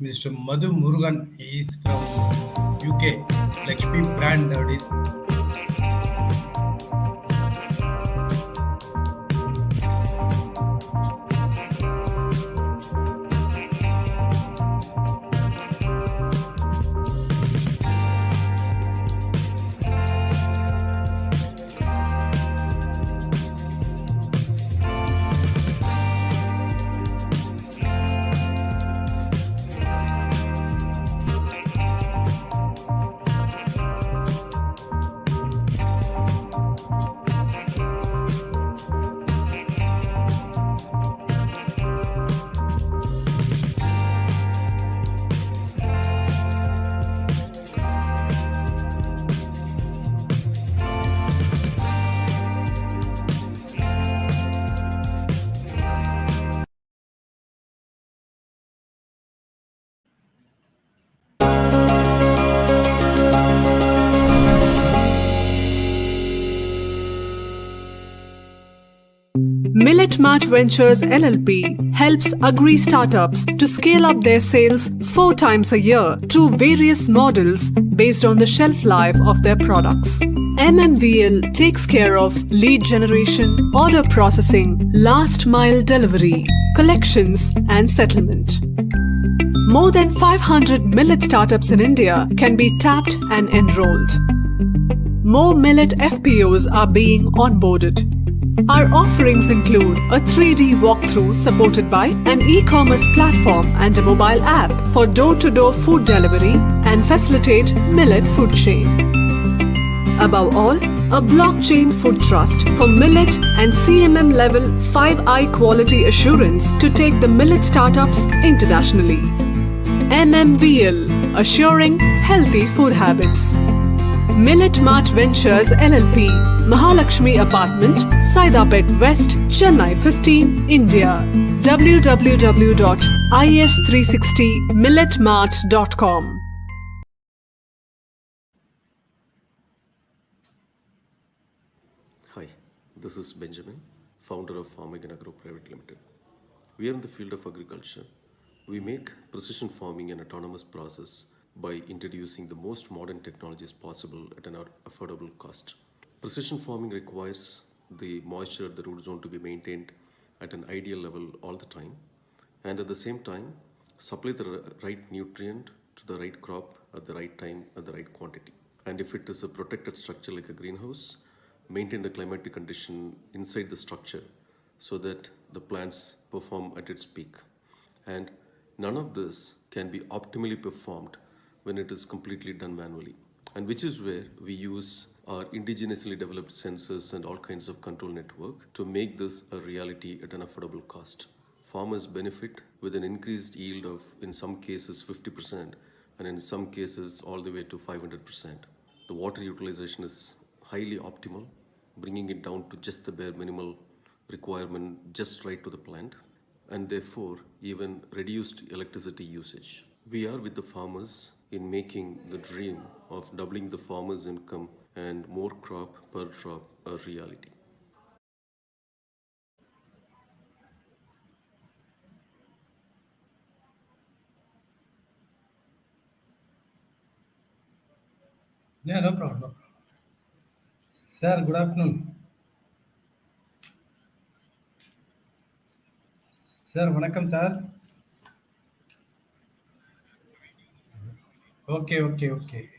Mr. Madhu Murugan. He is from UK, Lakshmi brand. Millet Mart Ventures LLP helps Agri startups to scale up their sales 4 times a year through various models based on the shelf life of their products. MMVL takes care of lead generation, order processing, last mile delivery, collections and settlement. More than 500 millet startups in India can be tapped and enrolled. More millet FPOs are being onboarded. Our offerings include a 3D walkthrough supported by an e-commerce platform and a mobile app for door-to-door food delivery and facilitate millet food chain. Above all, a blockchain food trust for millet and CMM level 5i quality assurance to take the millet startups internationally. MMVL, assuring healthy food habits. Millet Mart Ventures LLP, Mahalakshmi Apartment, Saidapet West, Chennai 15, India. www.is360milletmart.com. Hi, this is Benjamin, founder of Farming and Agro Private Limited. We are in the field of agriculture. We make precision farming an autonomous process by introducing the most modern technologies possible at an affordable cost. Precision farming requires the moisture at the root zone to be maintained at an ideal level all the time, and at the same time supply the right nutrient to the right crop at the right time at the right quantity. And if it is a protected structure like a greenhouse, maintain the climatic condition inside the structure so that the plants perform at its peak. And none of this can be optimally performed when it is completely done manually, and which is where we use our indigenously developed sensors and all kinds of control network to make this a reality at an affordable cost. Farmers benefit with an increased yield of, in some cases, 50%, and in some cases all the way to 500%. The water utilization is highly optimal, bringing it down to just the bare minimal requirement just right to the plant, and therefore even reduced electricity usage. We are with the farmers in making the dream of doubling the farmer's income and more crop per drop a reality. Yeah, no problem. No problem. Sir, good afternoon. Sir, vanakkam, sir. Okay. Okay.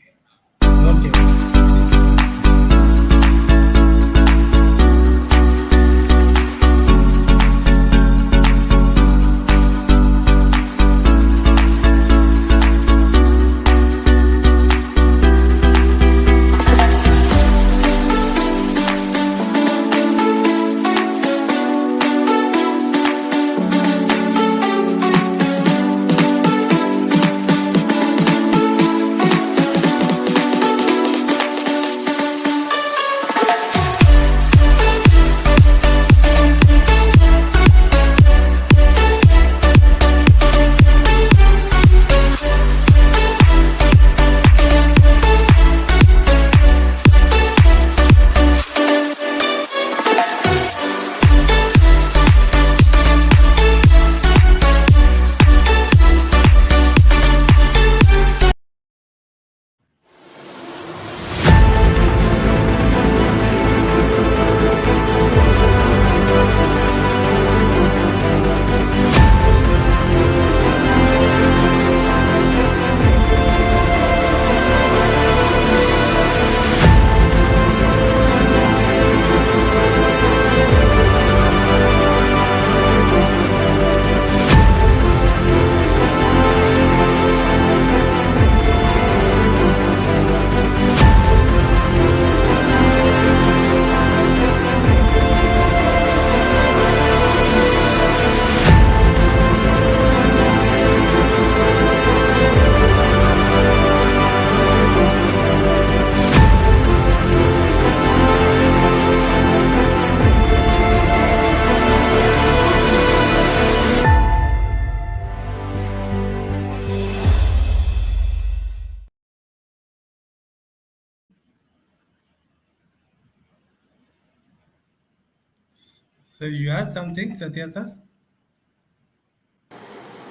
So you asked something, Satya sir?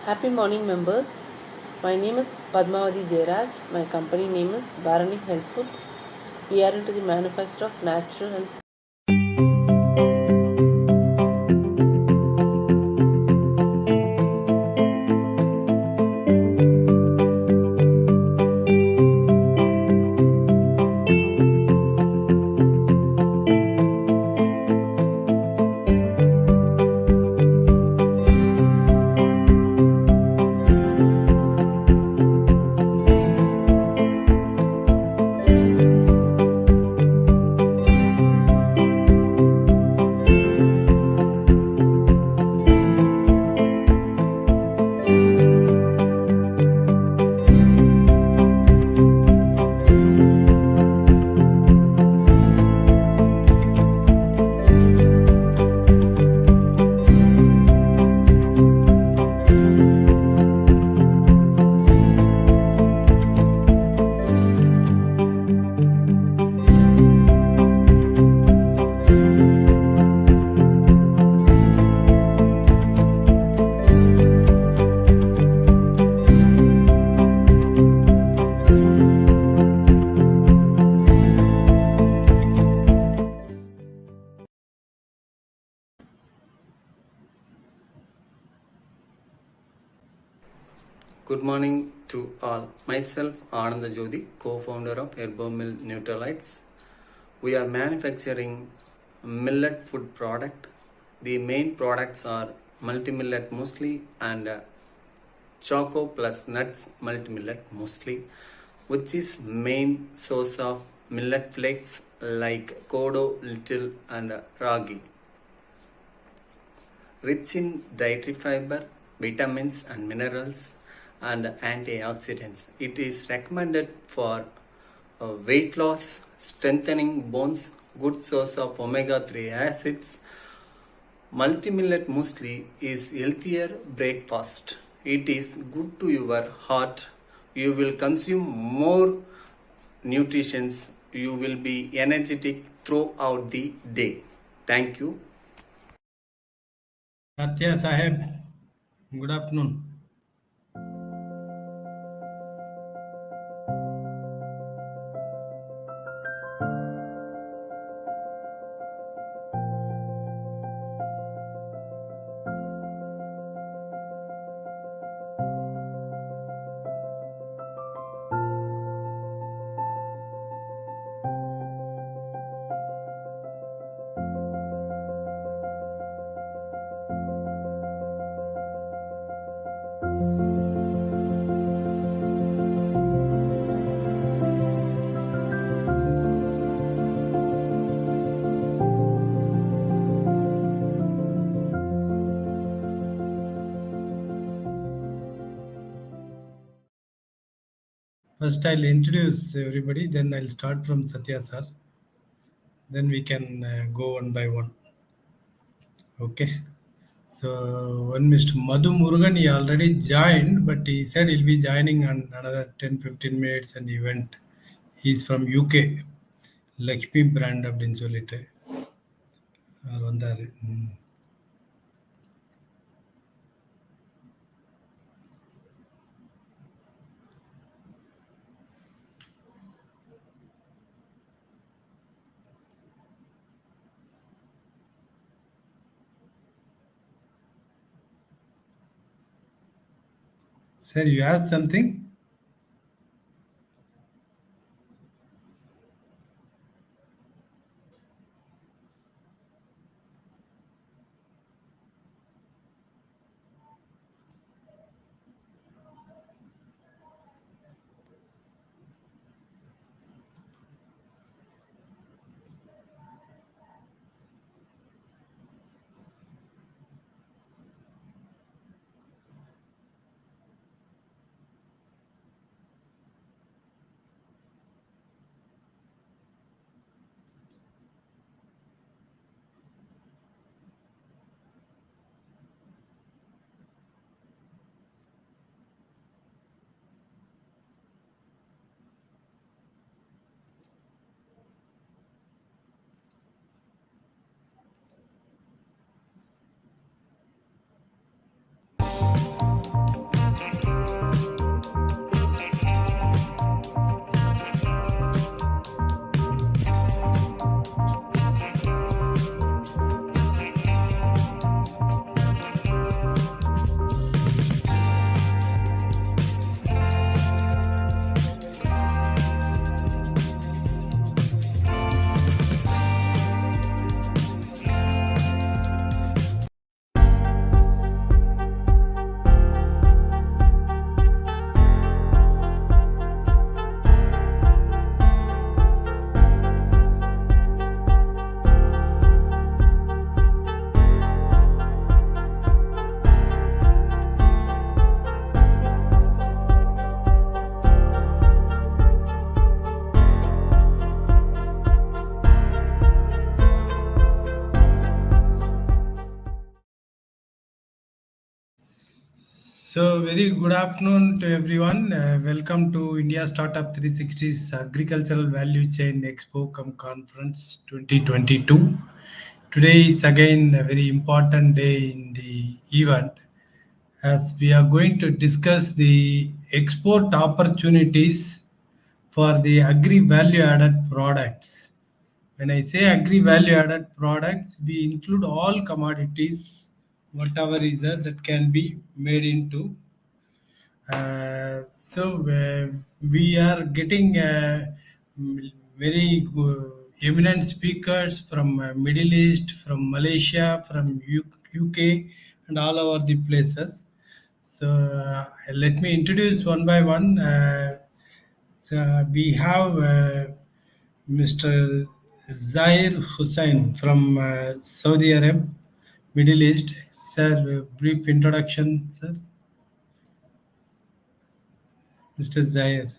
Happy morning, members. My name is Padmavati Jairaj. My company name is Bharani Health Foods. We are into the manufacture of natural and Good morning to all. Myself, Ananda Jyoti, co-founder of Herbomil Neutralites. We are manufacturing millet food product. The main products are multi-millet muesli and choco plus nuts multi-millet muesli, which is main source of millet flakes like kodo, little and ragi. Rich in dietary fiber, vitamins and minerals and antioxidants. It is recommended for weight loss, strengthening bones, good source of omega-3 acids. Multi-millet muesli is healthier breakfast. It is good to your heart. You will consume more nutrition. You will be energetic throughout the day. Thank you. Satya Sahib, good afternoon. First, I'll introduce everybody, then I'll start from Satya sir. Then we can go one by one. Okay. So, one Mr. Madhu Murugan, he already joined, but he said he'll be joining on another 10-15 minutes and he went. He's from UK. Lakshmi brand அப்படின்னு சொல்லிட்டு அவர் வந்தாரு. Sir, you asked something? So, very good afternoon to everyone. Welcome to India Startup 360's Agricultural Value Chain Expo Cum Conference 2022. Today is again a very important day in the event as we are going to discuss the export opportunities for the agri value added products. When I say agri value added products, we include all commodities, whatever is there that can be made into we are getting very eminent speakers from Middle East, from Malaysia, from UK, and all over the places. So let me introduce one by one. So we have Mr. Zair Hussain from Saudi Arab, Middle East. Sir, a brief introduction, sir. Mr. Zair.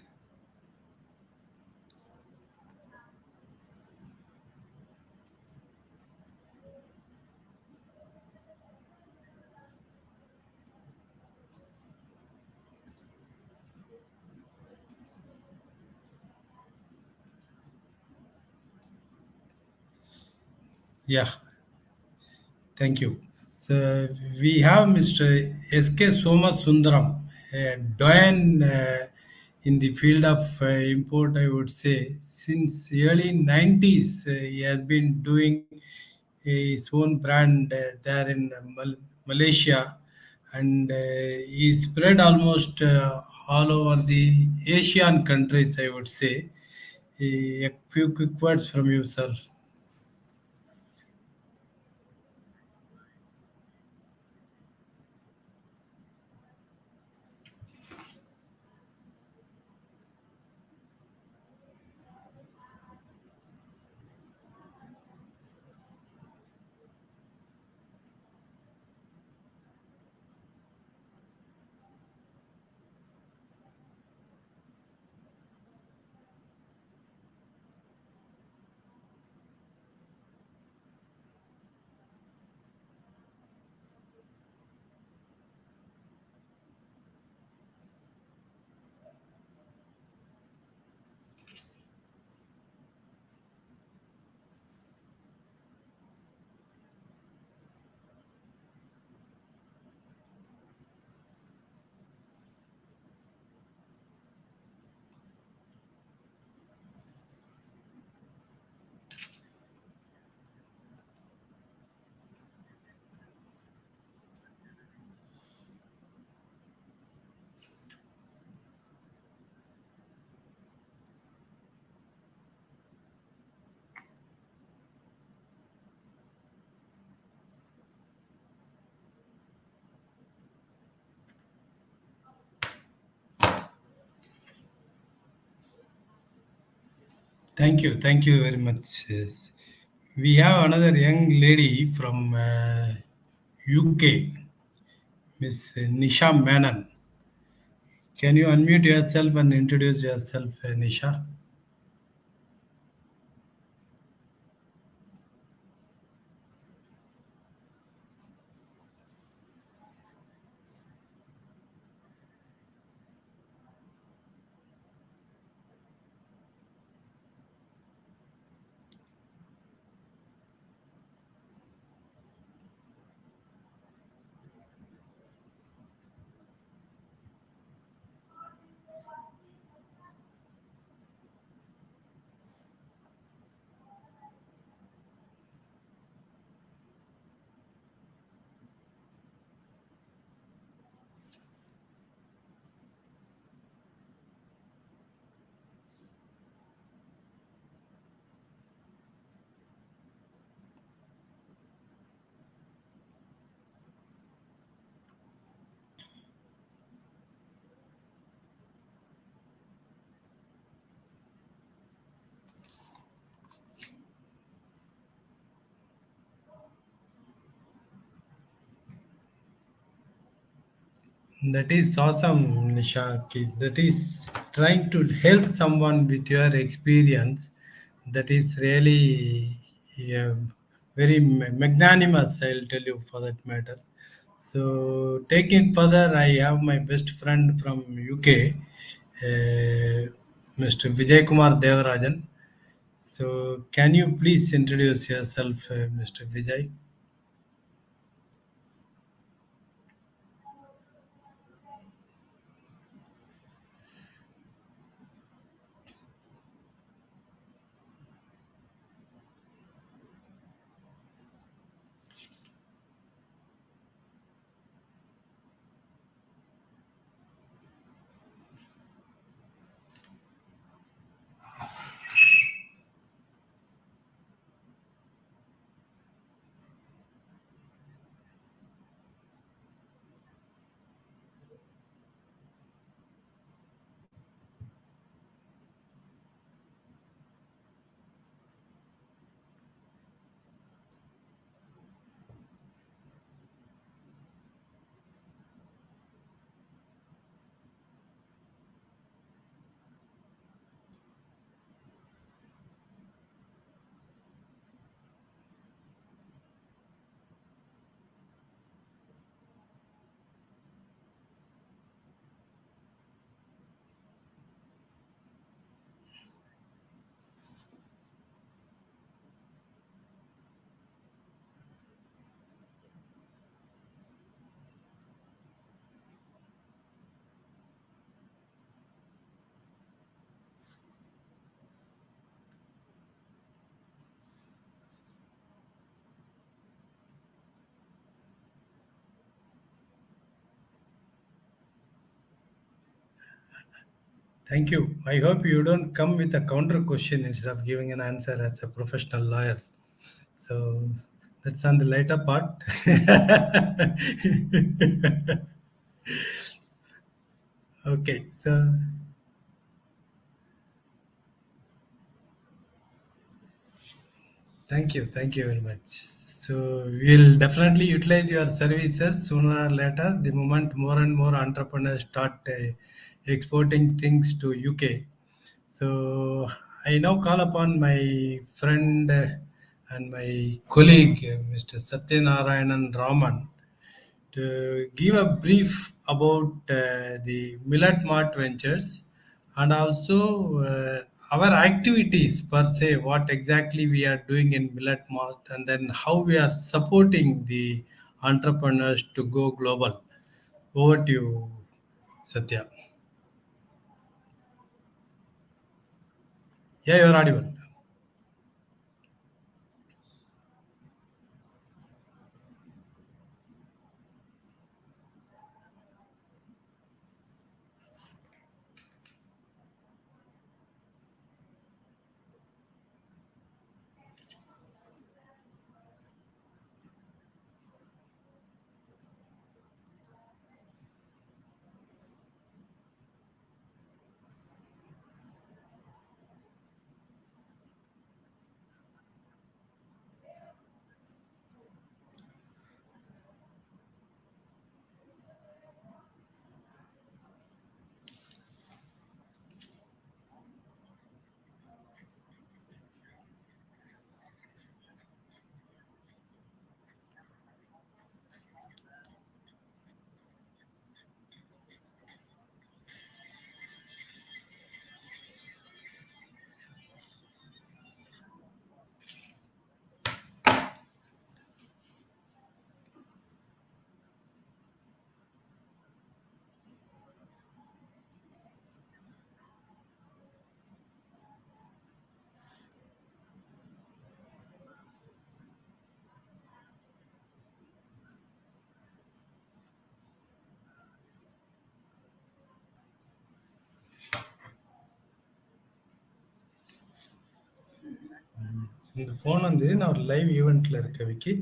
Yeah, thank you. So we have Mr. S.K. Somasundaram, a doyen in the field of import, I would say. Since the early 90s, he has been doing his own brand there in Malaysia, and he spread almost all over the Asian countries, I would say. A few quick words from you, sir. Thank you very much. We have another young lady from UK, Miss Nisha Menon. Can you unmute yourself and introduce yourself, Nisha? That is awesome, Nisha. That is trying to help someone with your experience. That is really very magnanimous, I'll tell you for that matter. So take it further. I have my best friend from UK, Mr. Vijay Kumar Devarajan. So can you please introduce yourself, Mr. Vijay? Thank you. I hope you don't come with a counter question instead of giving an answer as a professional lawyer. So that's on the later part. Okay, so thank you very much. So we'll definitely utilize your services sooner or later. The moment more and more entrepreneurs start exporting things to UK. So I now call upon my friend and my colleague, Mr. Satyanarayanan Raman, to give a brief about the Millet Mart Ventures and also our activities per se, what exactly we are doing in Millet Mart, and then how we are supporting the entrepreneurs to go global. Over to you, Satya. Yeah, you're audible. இந்த phone வந்து நான் ஒரு live ஈவெண்ட்ல இருக்கேன் விக்கி.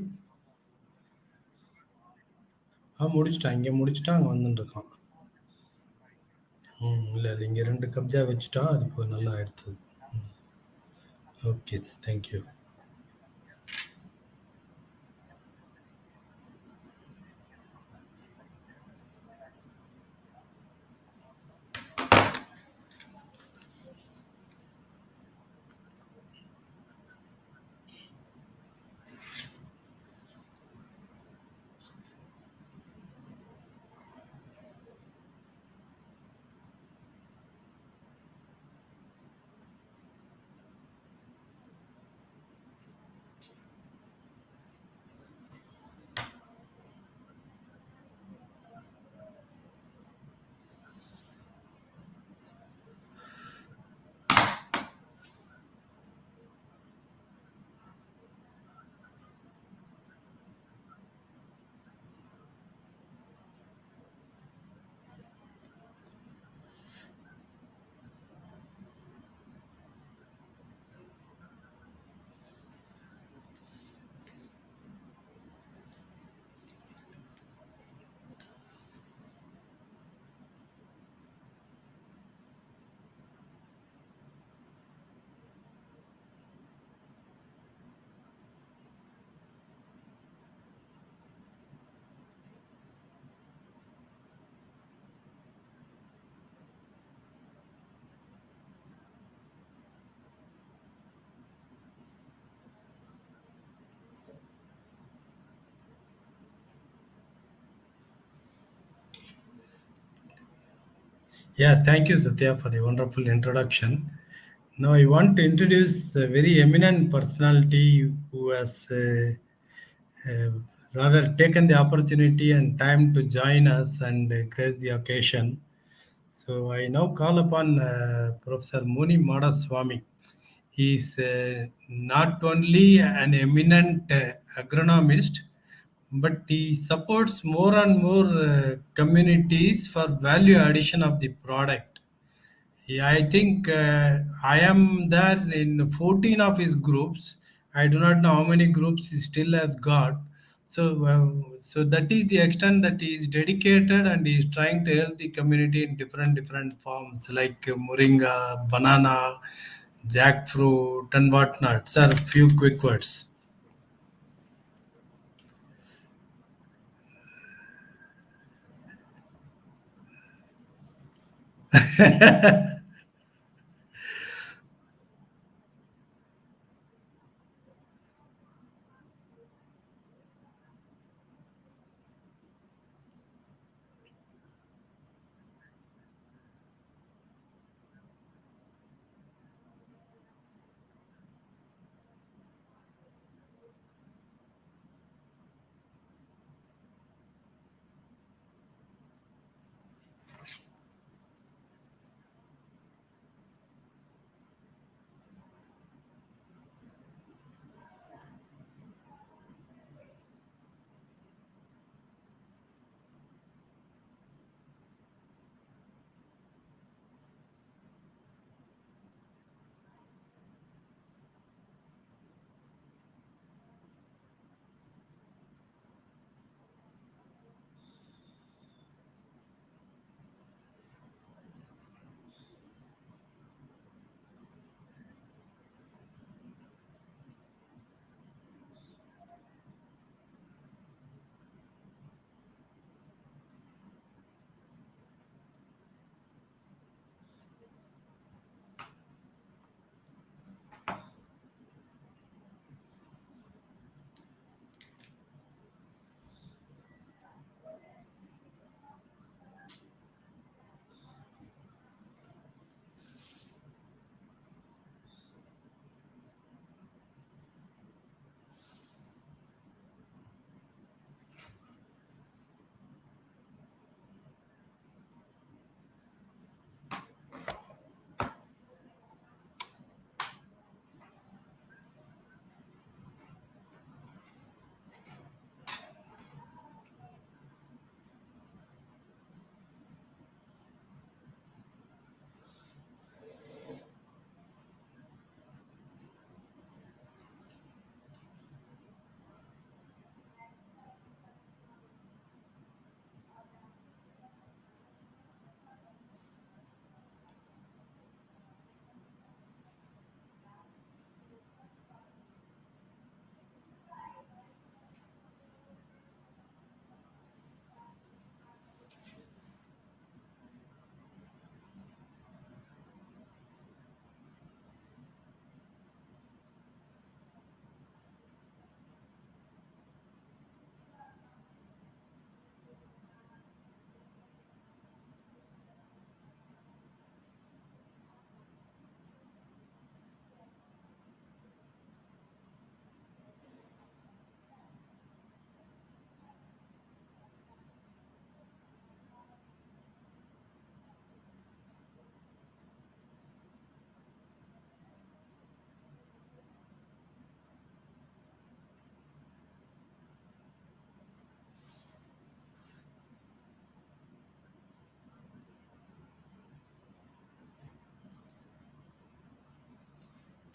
முடிச்சுட்டான். இங்க முடிச்சுட்டான். அங்க வந்துட்டு இருக்கான். இல்ல, இல்ல. இங்க 2 கப்ஜா வச்சுட்டான். அது இப்போ நல்லா எடுத்தது. Okay. Thank you. Yeah, thank you, Satya, for the wonderful introduction. Now, I want to introduce a very eminent personality who has uh, rather taken the opportunity and time to join us and grace the occasion. So, I now call upon Professor Muni Madaswamy. He is not only an eminent agronomist, but he supports more and more communities for value addition of the product. Yeah, I think I am there in 14 of his groups. I do not know how many groups he still has got. So that is the extent that he is dedicated and he is trying to help the community in different forms like moringa, banana, jackfruit, and whatnot. Sir, a few quick words.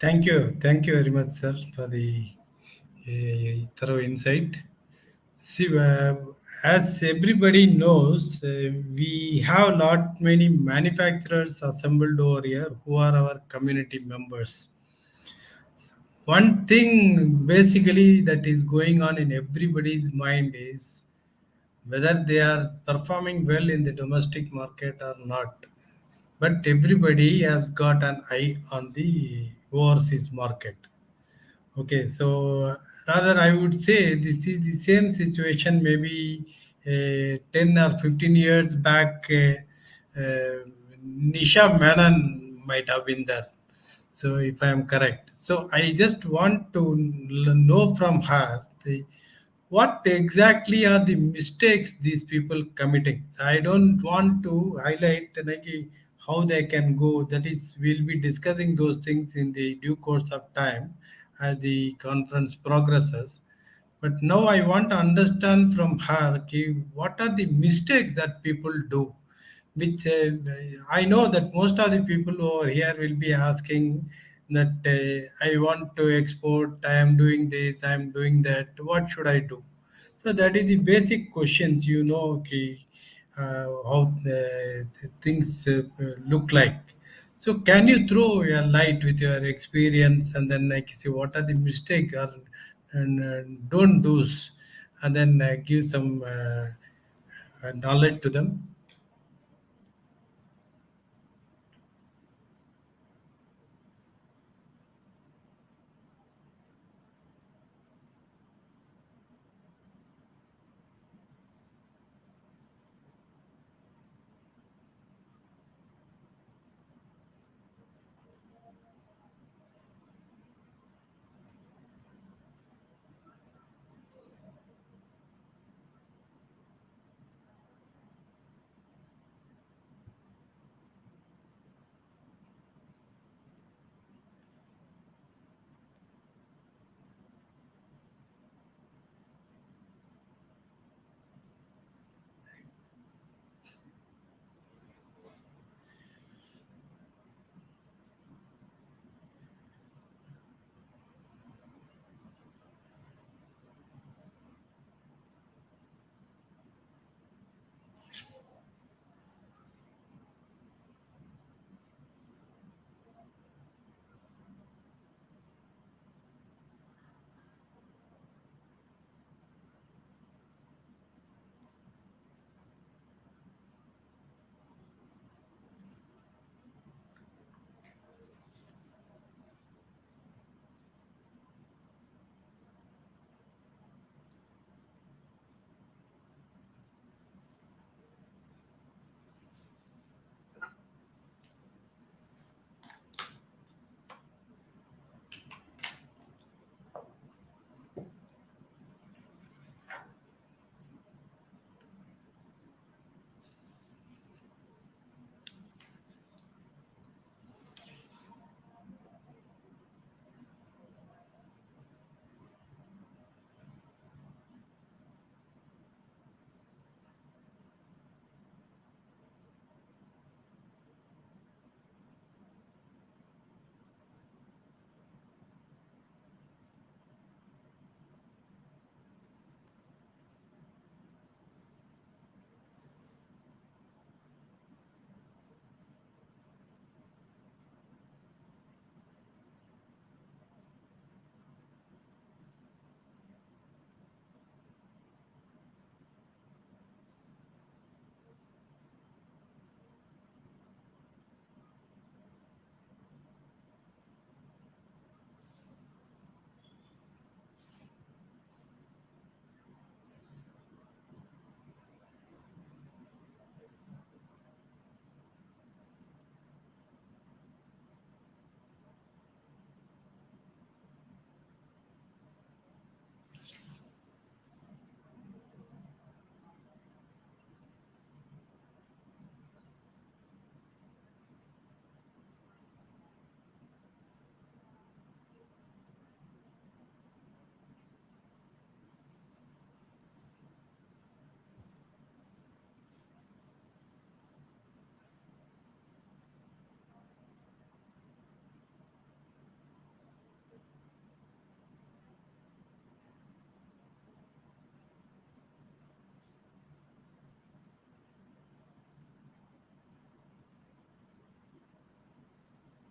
Thank you very much, sir, for the thorough insight. See, as everybody knows, we have lot many manufacturers assembled over here who are our community members. One thing basically that is going on in everybody's mind is whether they are performing well in the domestic market or not. But everybody has got an eye on the overseas market. Okay, so rather I would say this is the same situation maybe 10 or 15 years back. Nisha Menon might have been there. So if I am correct, so I just want to know from her what exactly are the mistakes these people committing. I don't want to highlight like how they can go. That is, we'll be discussing those things in the due course of time as the conference progresses. But now I want to understand from her what are the mistakes that people do, which I know that most of the people over here will be asking that I want to export, I am doing this, I am doing that, what should I do? So that is the basic questions, how the things look like. So can you throw your light with your experience and then like see what are the mistakes or and don't do's and then give some knowledge to them?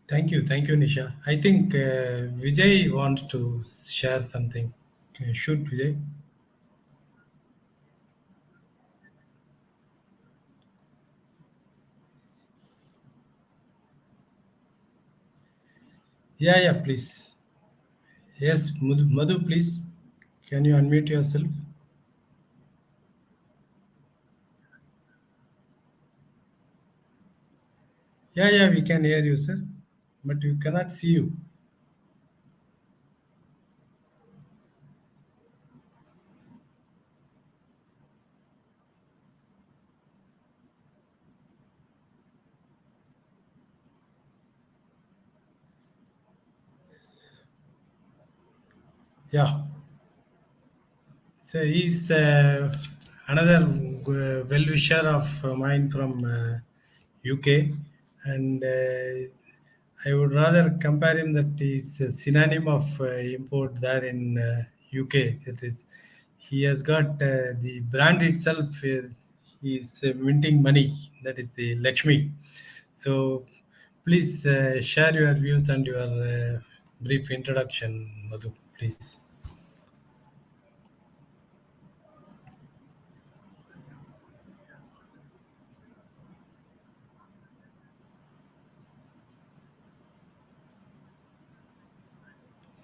Thank you, Nisha. I think Vijay wants to share something. Shoot, Vijay. Yeah, yeah, please. Yes, Madhu, please. Can you unmute yourself? Yeah, we can hear you, sir, but we cannot see you. Yeah. So he's another well-wisher of mine from UK, and I would rather compare him that it's a synonym of import there in UK. That is, he has got the brand itself. He is minting money. That is the Lakshmi. So please share your views and your brief introduction, Madhu, please.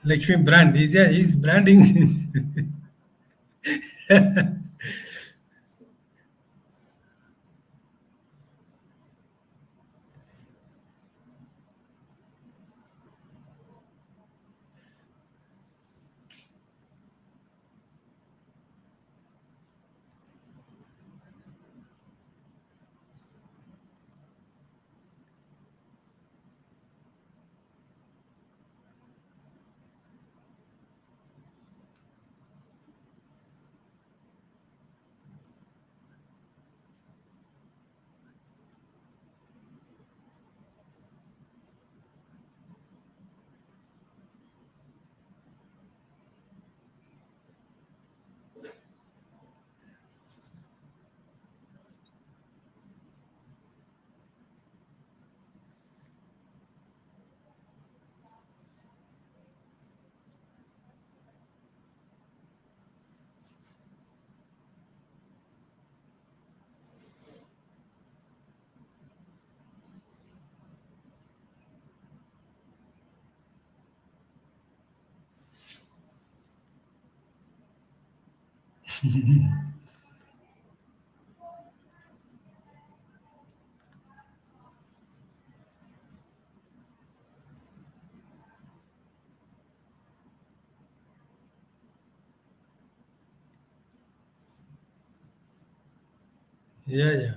Lakshmi brand. He's branding. Yeah.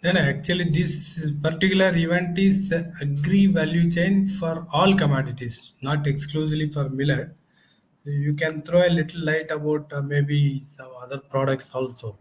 Then actually, this particular event is Agri value chain for all commodities, not exclusively for millet. You can throw a little light about maybe some other products also.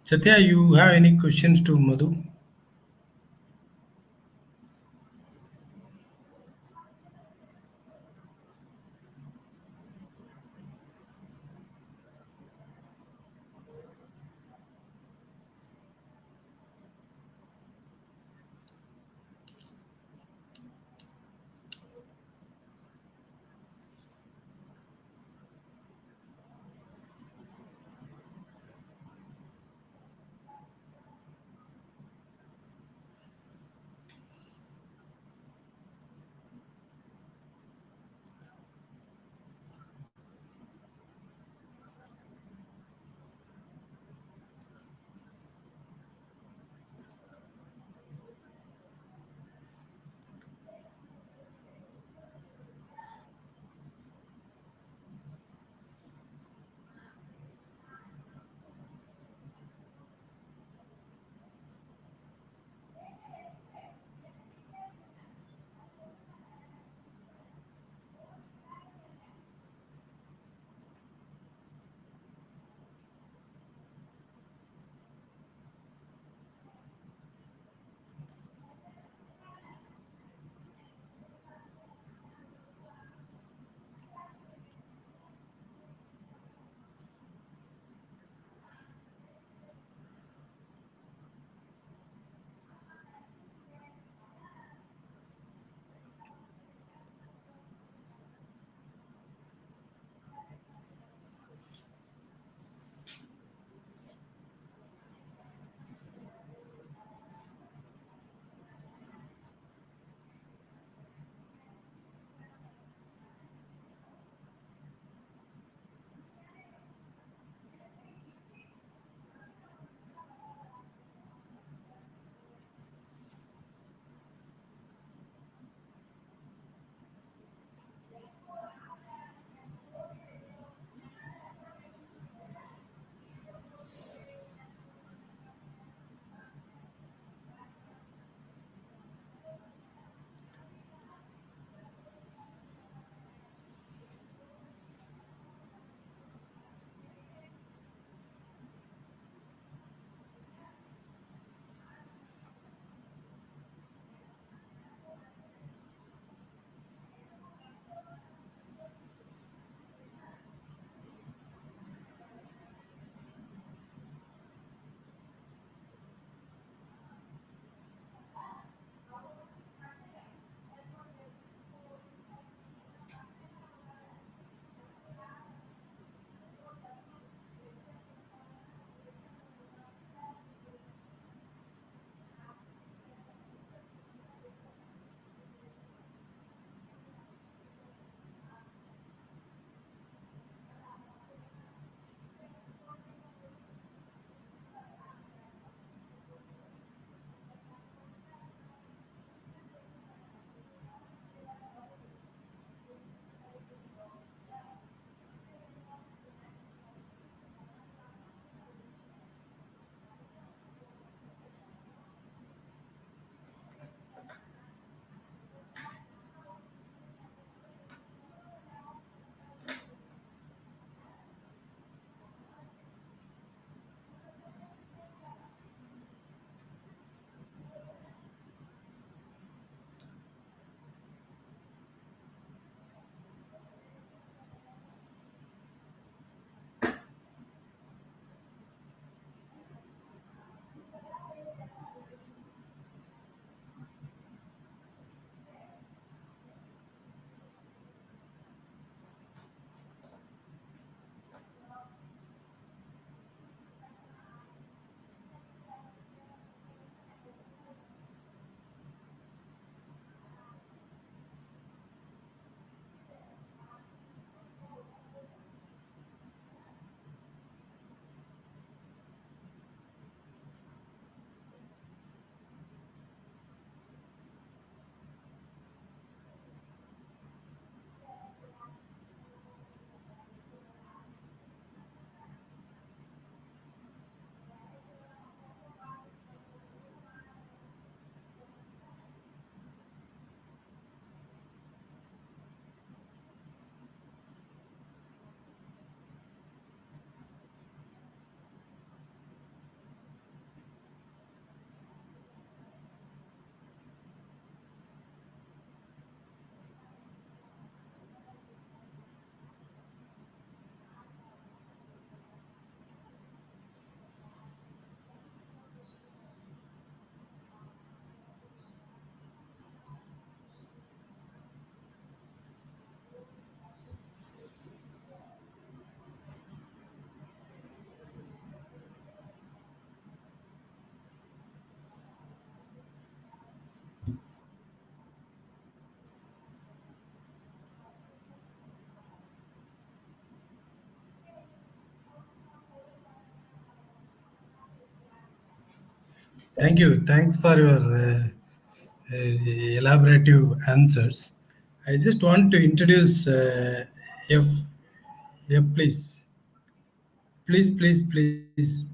Satya, you have any questions to Madhu? Thank you. Thanks for your elaborative answers. I just want to introduce F. F, please. Please, please, please.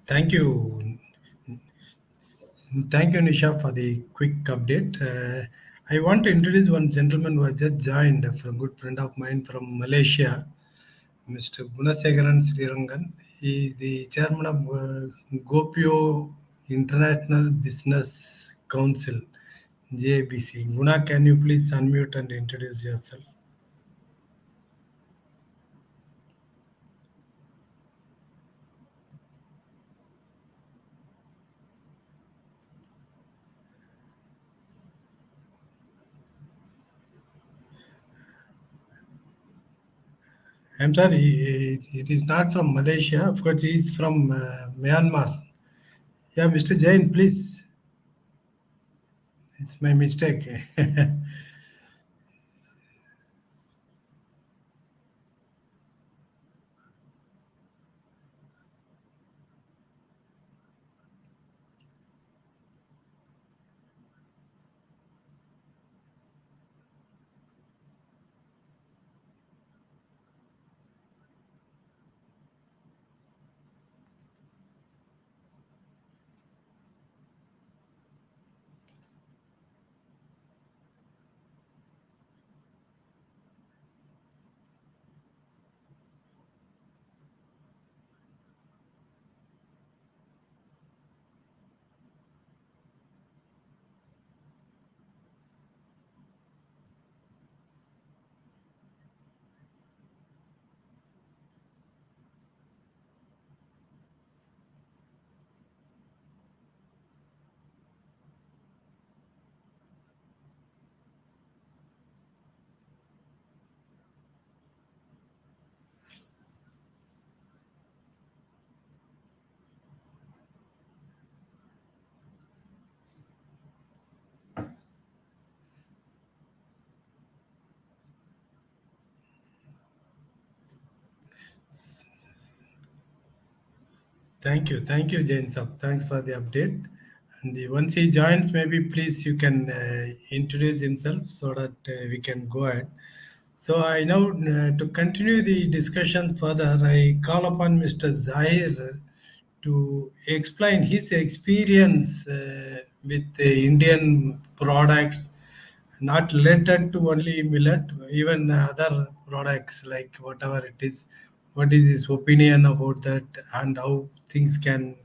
Thank you. Thank you, Nisha, for the quick update. I want to introduce one gentleman who has just joined, a good friend of mine from Malaysia, Mr. Gunasegaran Srirangan. He is the chairman of Gopio International Business Council, JBC. Guna, can you please unmute and introduce yourself? I'm sorry, it is not from Malaysia. Of course, he is from Myanmar. Yeah, Mr. Jain, please. It's my mistake. Thank you, Jain Sab. Thanks for the update. And once he joins, maybe please you can introduce himself so that we can go ahead. So I now to continue the discussions further, I call upon Mr. Zahir to explain his experience with the Indian products, not related to only millet, even other products like whatever it is. What is his opinion about that, and how things can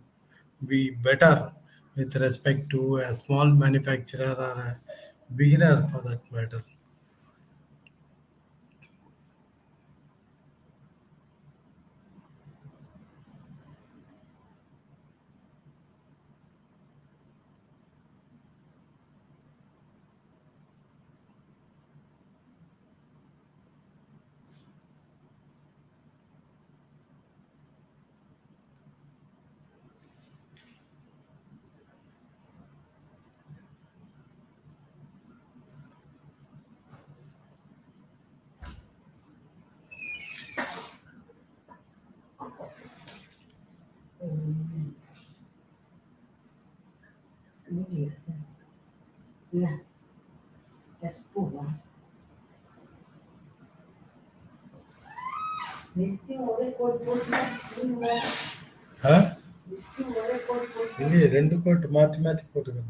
be better with respect to a small manufacturer or a beginner for that matter? Huh? ಇಲ್ಲಿ రెండు coat ಮಾತಿ ಮಾತಿ ಕೊಟ್ಟಿದ್ದಾರೆ.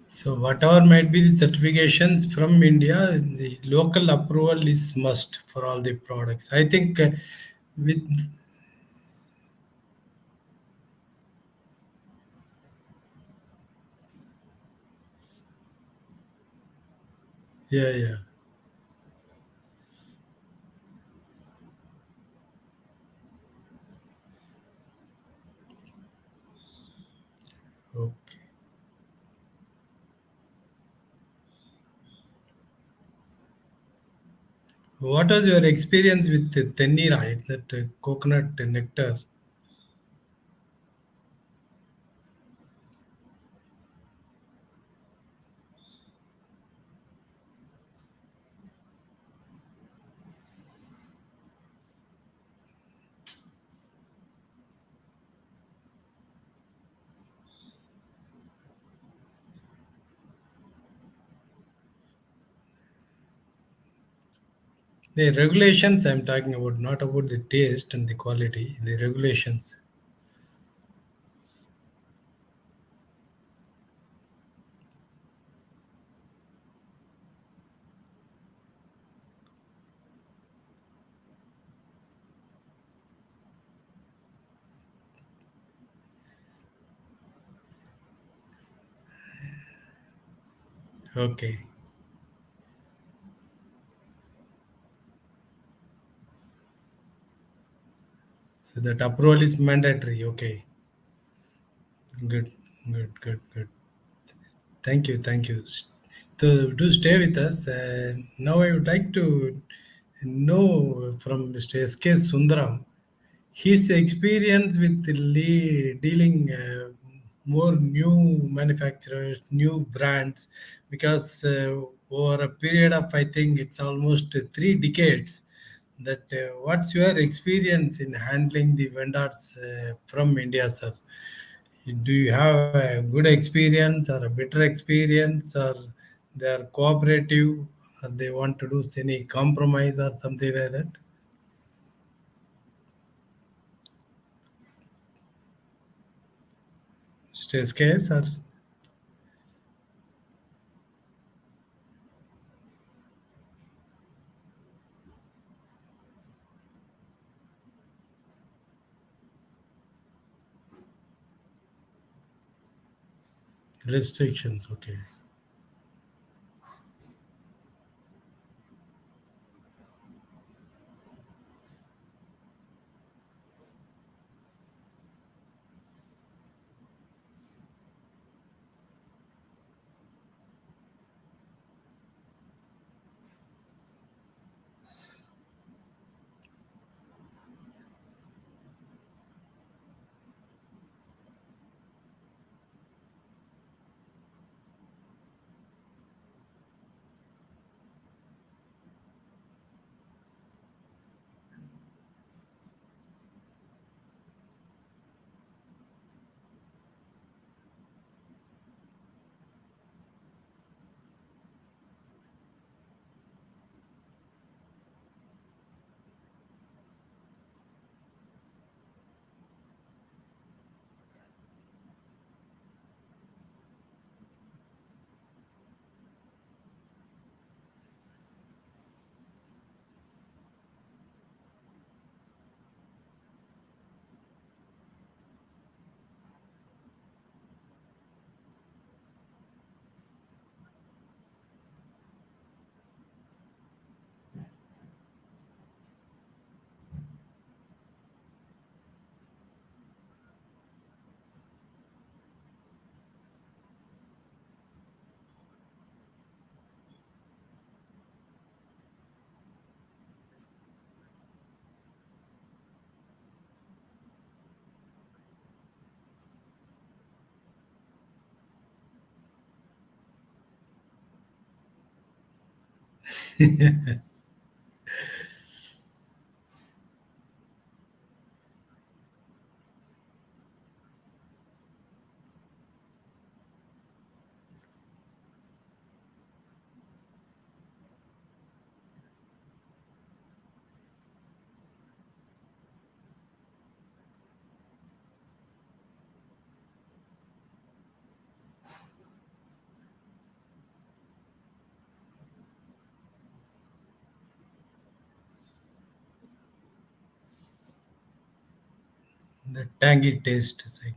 So whatever might be the certifications from India, the local approval is must for all the products. I think with yeah, yeah. Okay. What was your experience with the Tenira, that coconut nectar? The regulations I'm talking about, not about the taste and the quality, the regulations. Okay. So that approval is mandatory. Okay. Good, good, good, good. Thank you, thank you. To stay with us, now I would like to know from Mr. S.K. Sundaram his experience with dealing more new manufacturers, new brands, because over a period of, I think it's almost 3 decades, that what's your experience in handling the vendors from India, sir? Do you have a good experience or a better experience, or they are cooperative, or they want to do any compromise or something like that? Stays case or restrictions? Okay. The tangy taste is like.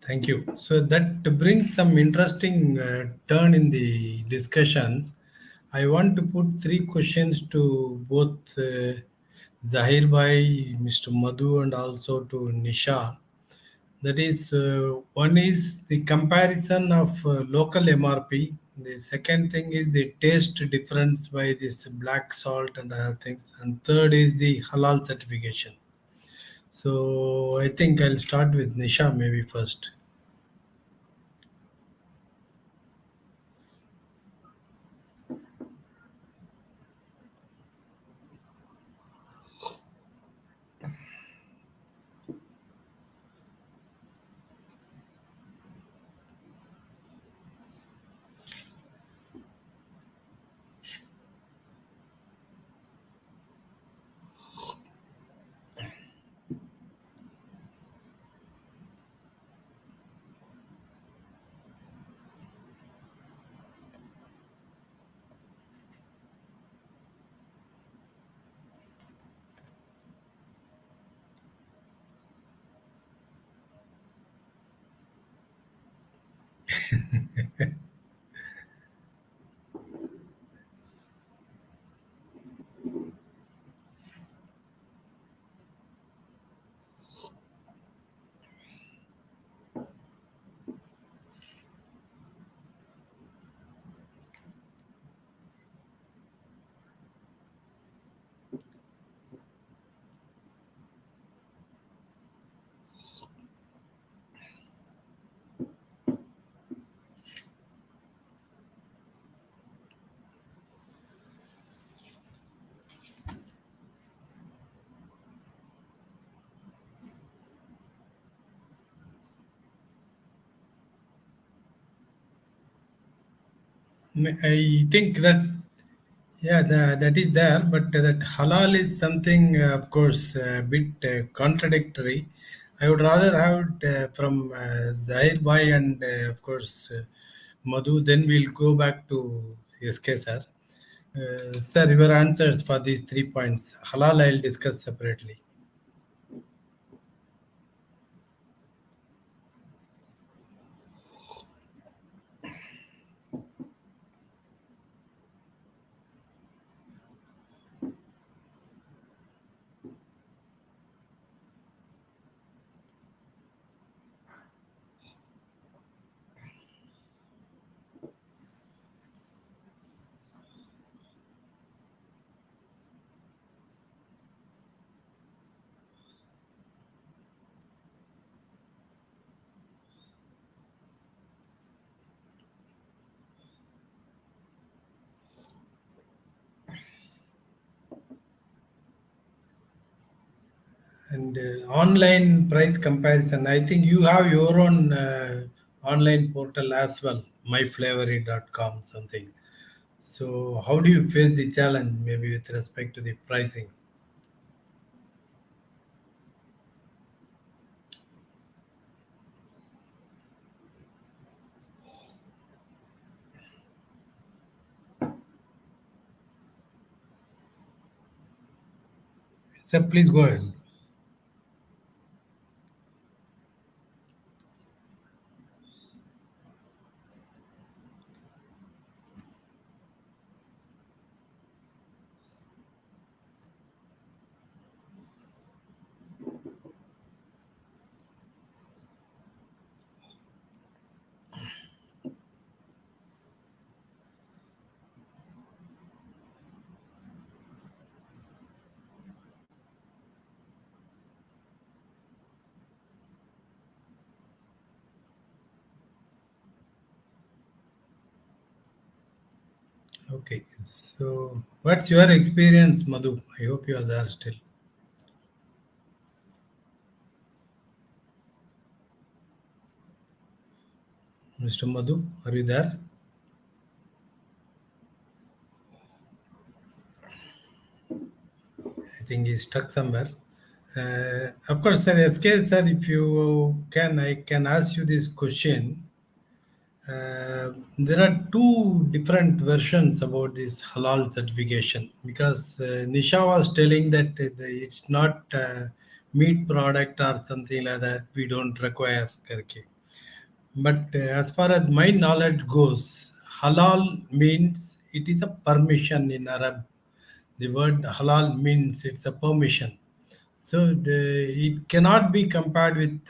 Thank you. So that brings some interesting turn in the discussions. I want to put three questions to both Zahir Bhai, Mr. Madhu, and also to Nisha. That is, one is the comparison of local MRP. The second thing is the taste difference by this black salt and other things. And third is the halal certification. So I think I'll start with Nisha maybe first. I think that yeah, that is there, but that halal is something, of course, a bit contradictory. I would rather have it from Zahir Bhai and, of course, Madhu. Then we'll go back to SK sir. Sir, your answers for these 3 points. Halal, I'll discuss separately. And online price comparison, I think you have your own online portal as well, myflavory.com something. So, how do you face the challenge, maybe with respect to the pricing? Sir, please go ahead. Okay, so what's your experience, Madhu? I hope you are there still. Mr. Madhu, are you there? I think he's stuck somewhere. Of course, sir, SK, sir, if you can, I can ask you this question. There are two different versions about this halal certification because Nisha was telling that it's not meat product or something like that. We don't require karke. But as far as my knowledge goes, halal means it is a permission in Arab. The word halal means it's a permission. So it cannot be compared with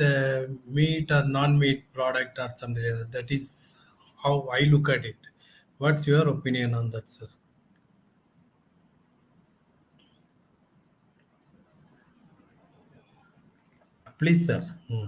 meat or non-meat product or something like that. That is how I look at it. What's your opinion on that, sir? Please, sir. Hmm.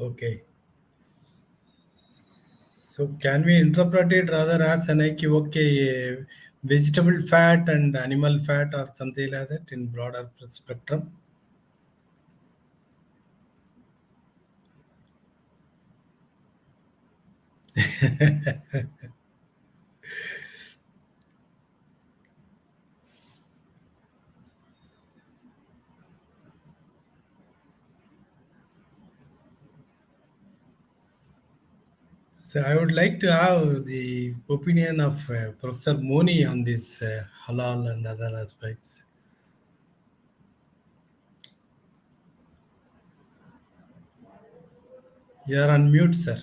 Okay. So can we interpret it rather as an like, okay, vegetable fat and animal fat or something like that in broader spectrum? So I would like to have the opinion of Professor Moni on this halal and other aspects. You are on mute, sir.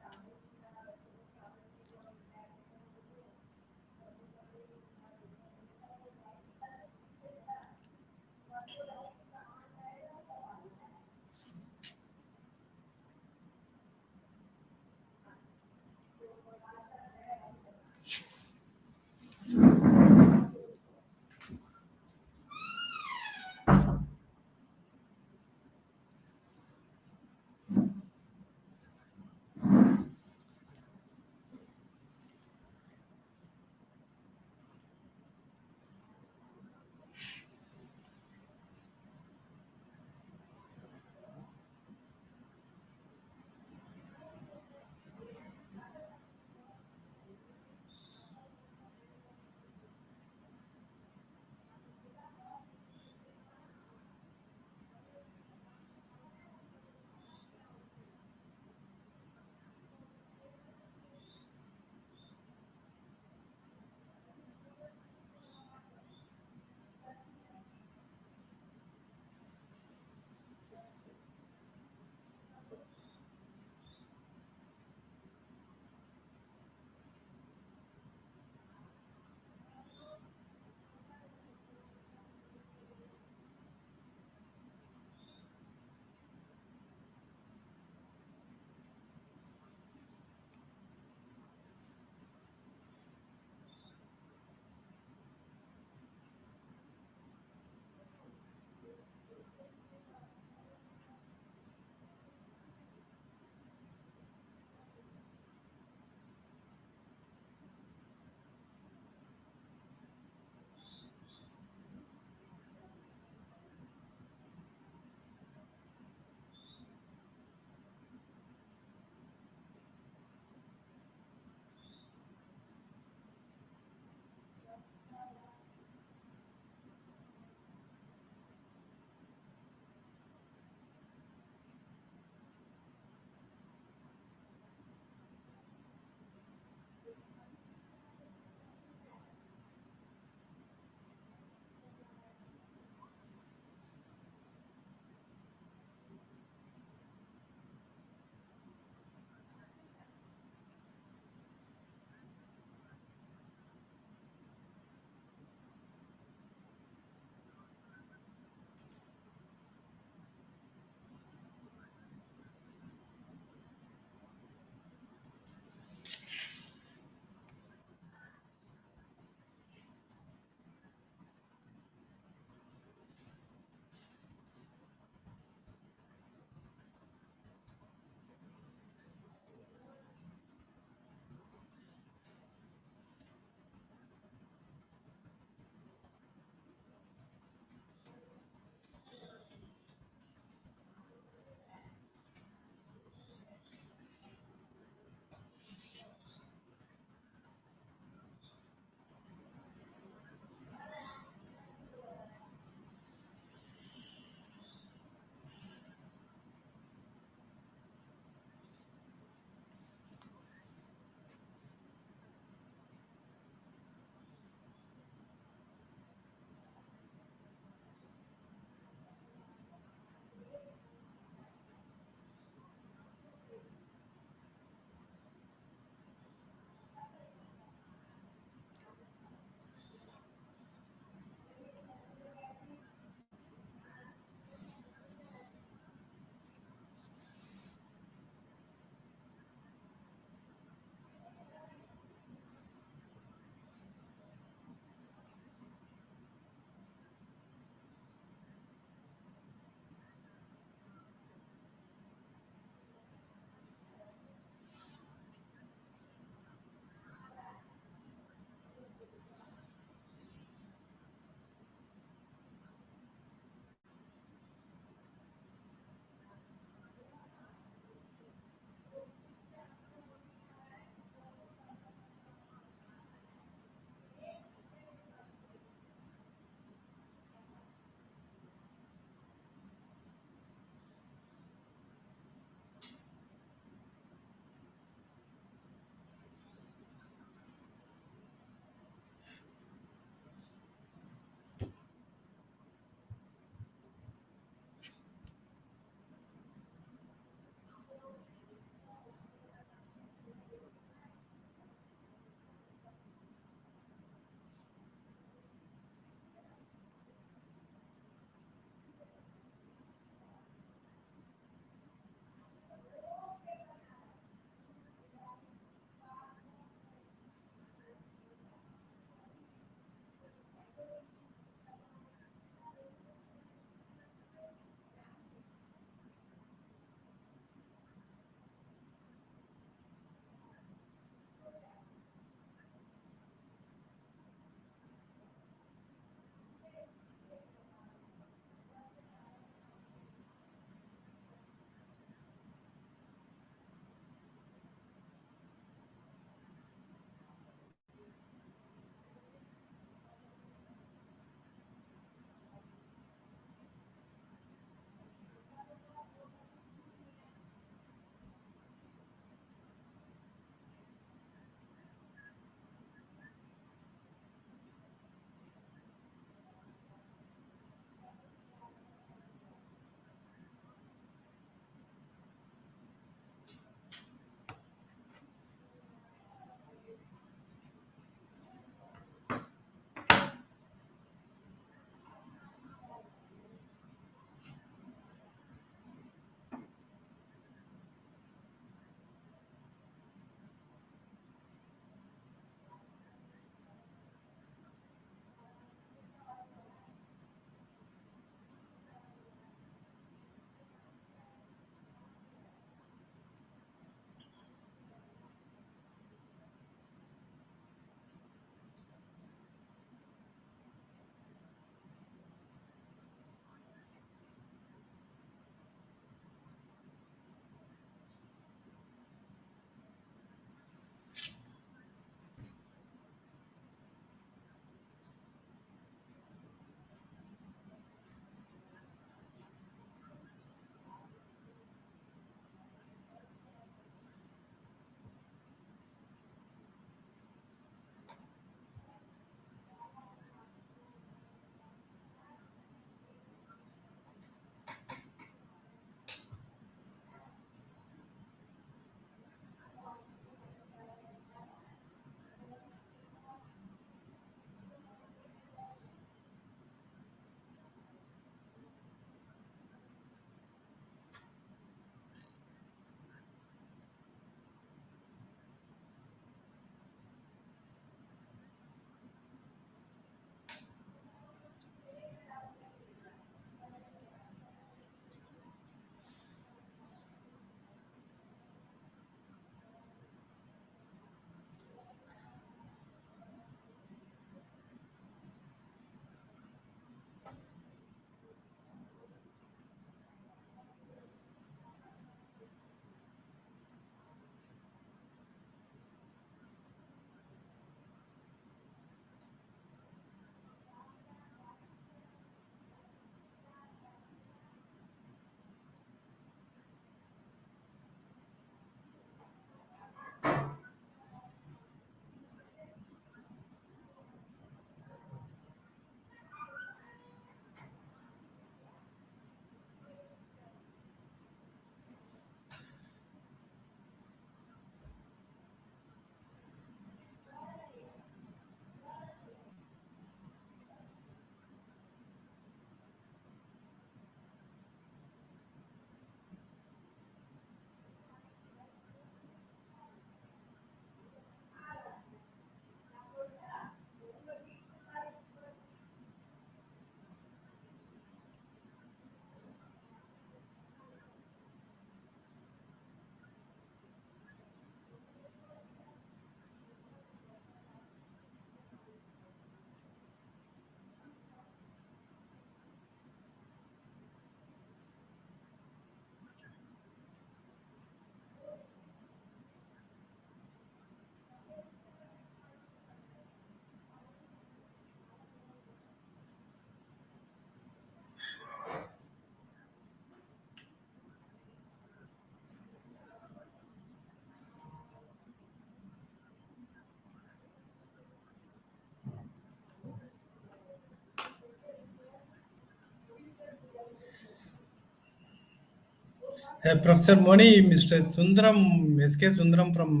Professor Moni, Mr. Sundaram, SK Sundaram from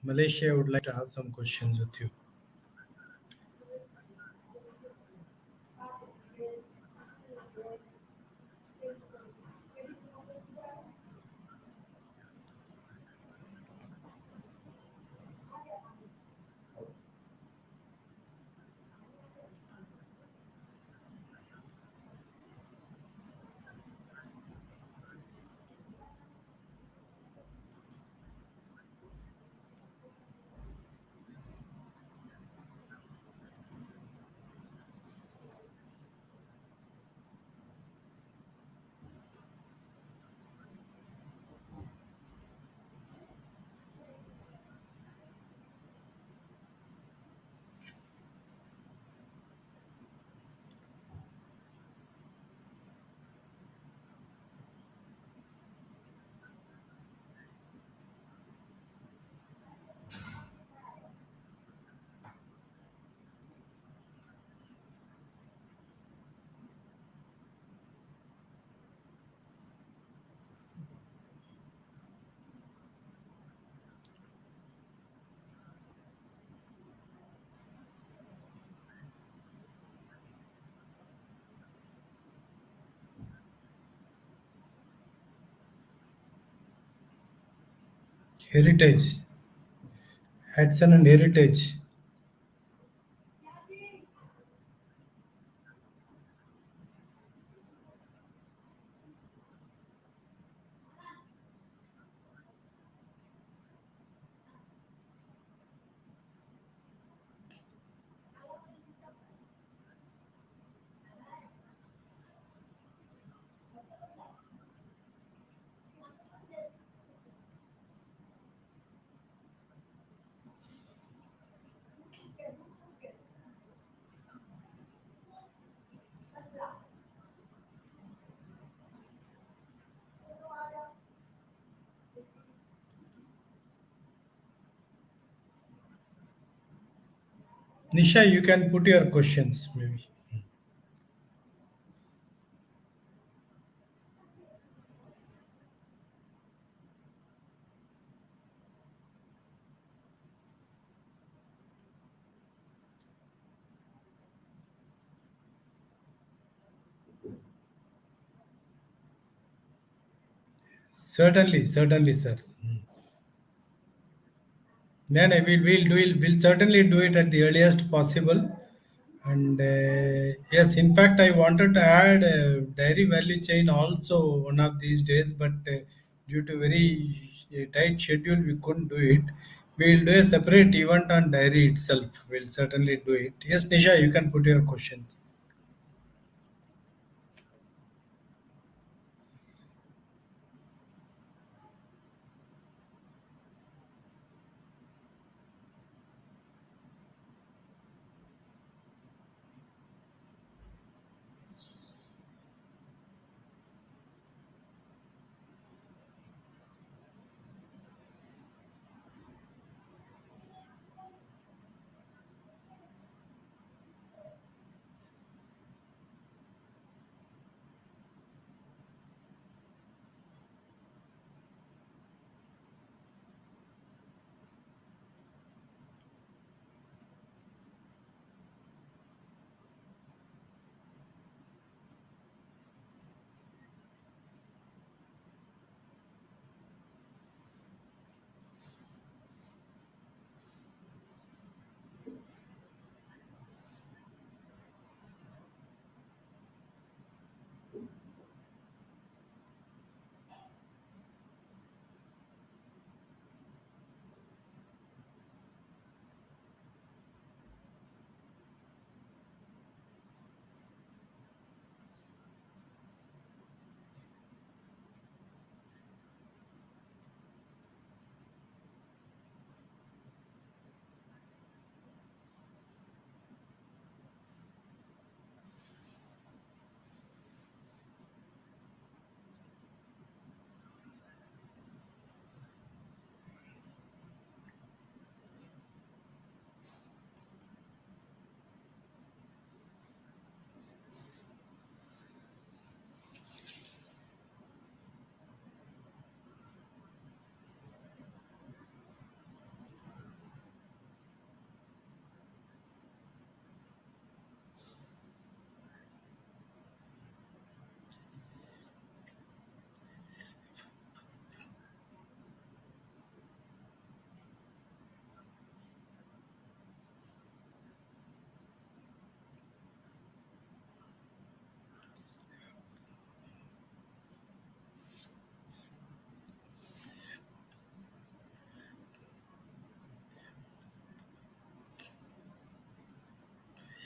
Malaysia would like to ask some questions with you. Heritage, Hudson and Heritage. Nisha, you can put your questions maybe. Certainly, certainly, sir. Then we'll certainly do it at the earliest possible. And yes, in fact, I wanted to add dairy value chain also one of these days, but due to very tight schedule, we couldn't do it. We'll do a separate event on dairy itself. We'll certainly do it. Yes, Nisha, you can put your question.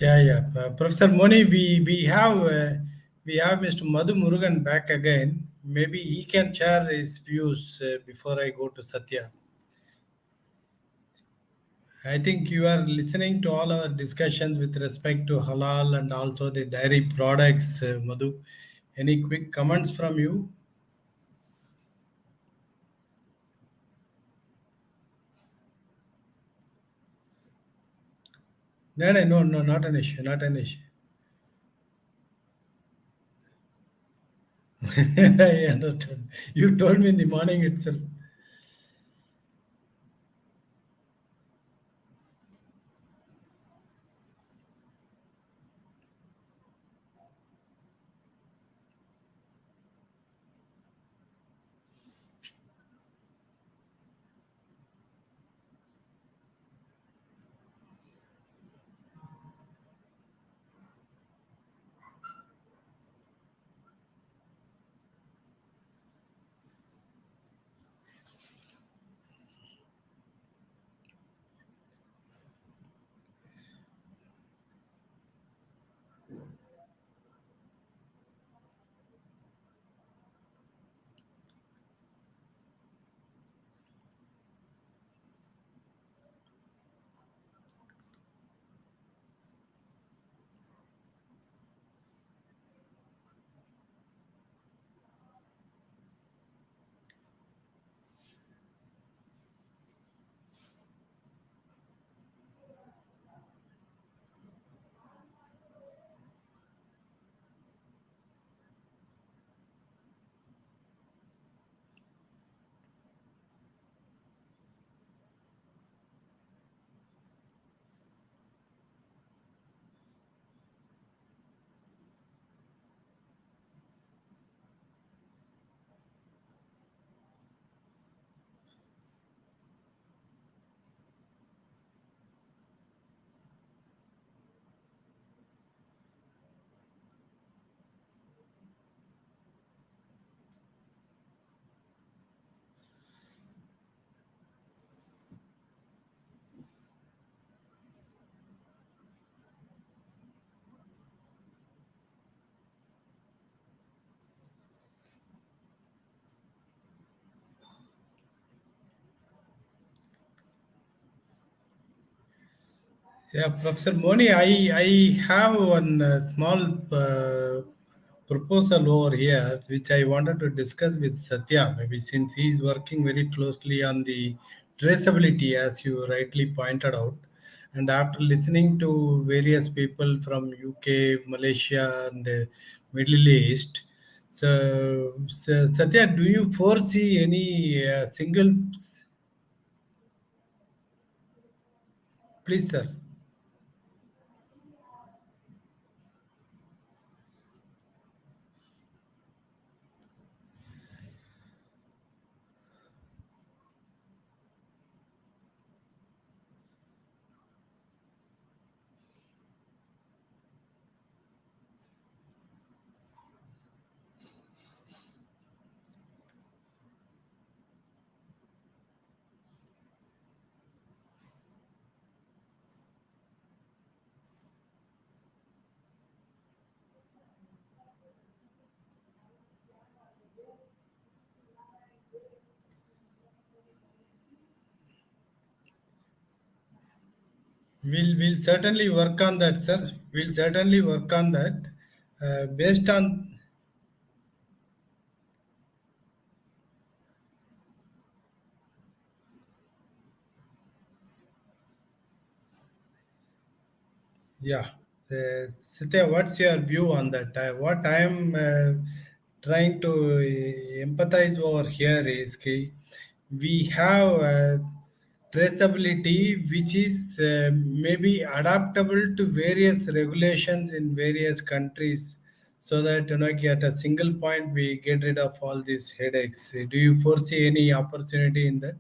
Yeah. Professor Moni, we have Mr. Madhu Murugan back again. Maybe he can share his views before I go to Satya. I think you are listening to all our discussions with respect to halal and also the dairy products, Madhu. Any quick comments from you? No, not an issue, not an issue. I understand. You told me in the morning itself. Yeah, Professor Moni, I have one small proposal over here which I wanted to discuss with Satya, maybe since he is working very closely on the traceability, as you rightly pointed out. And after listening to various people from UK, Malaysia, and Middle East, so Satya, do you foresee any single, please, sir? We'll certainly work on that, sir. We'll certainly work on that. Based on, yeah. Sitya, what's your view on that? What I'm trying to empathize over here is ki we have traceability which is maybe adaptable to various regulations in various countries so that at a single point we get rid of all these headaches. Do you foresee any opportunity in that?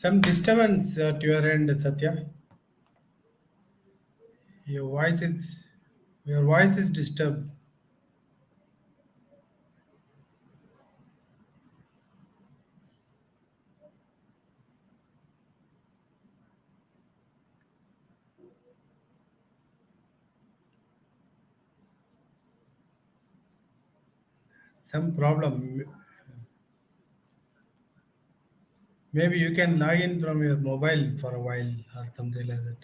Some disturbance at your end, Satya. Your voice is your voice is disturbed. Some problem. Maybe you can log in from your mobile for a while or something like that.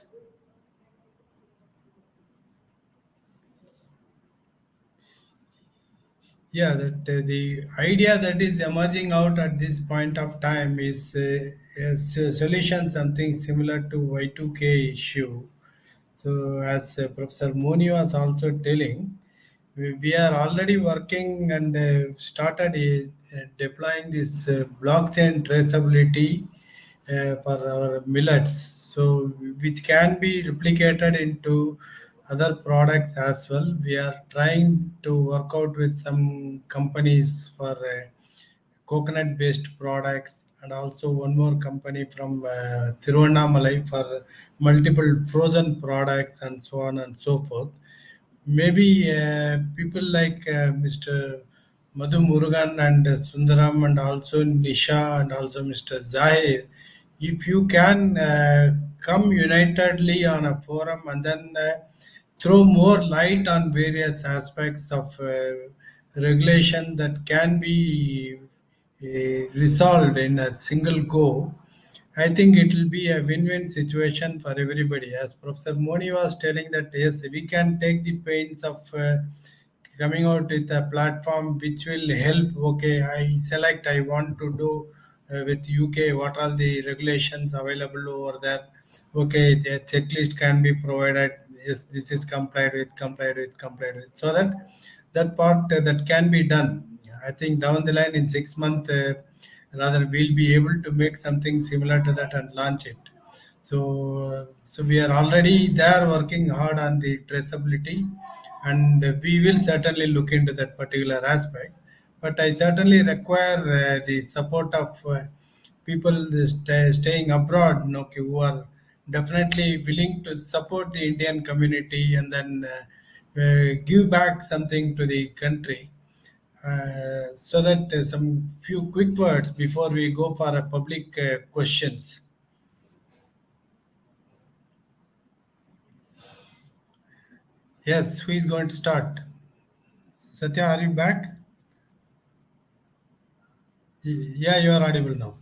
Yeah, that the idea that is emerging out at this point of time is a solution something similar to Y2K issue. So, as Professor Moni was also telling, we are already working and started deploying this blockchain traceability for our millets, so which can be replicated into other products as well. We are trying to work out with some companies for coconut based products, and also one more company from Tiruvannamalai for multiple frozen products and so on and so forth. Maybe people like Mr. Madhu Murugan and Sundaram and also Nisha and also Mr. Zahir, if you can come unitedly on a forum and then throw more light on various aspects of regulation that can be resolved in a single go, I think it will be a win-win situation for everybody. As Professor Moni was telling that yes, we can take the pains of coming out with a platform which will help. Okay, I select. I want to do with UK. What are the regulations available over there? Okay, the checklist can be provided. Yes, this is complied with, complied with, complied with. So that that part that can be done. I think down the line in 6 months, rather we'll be able to make something similar to that and launch it. So we are already there working hard on the traceability, and we will certainly look into that particular aspect. But I certainly require the support of people staying abroad, okay, who are definitely willing to support the Indian community and then give back something to the country. So that some few quick words before we go for a public questions. Yes, who is going to start? Satya, are you back? Yeah, you are audible now.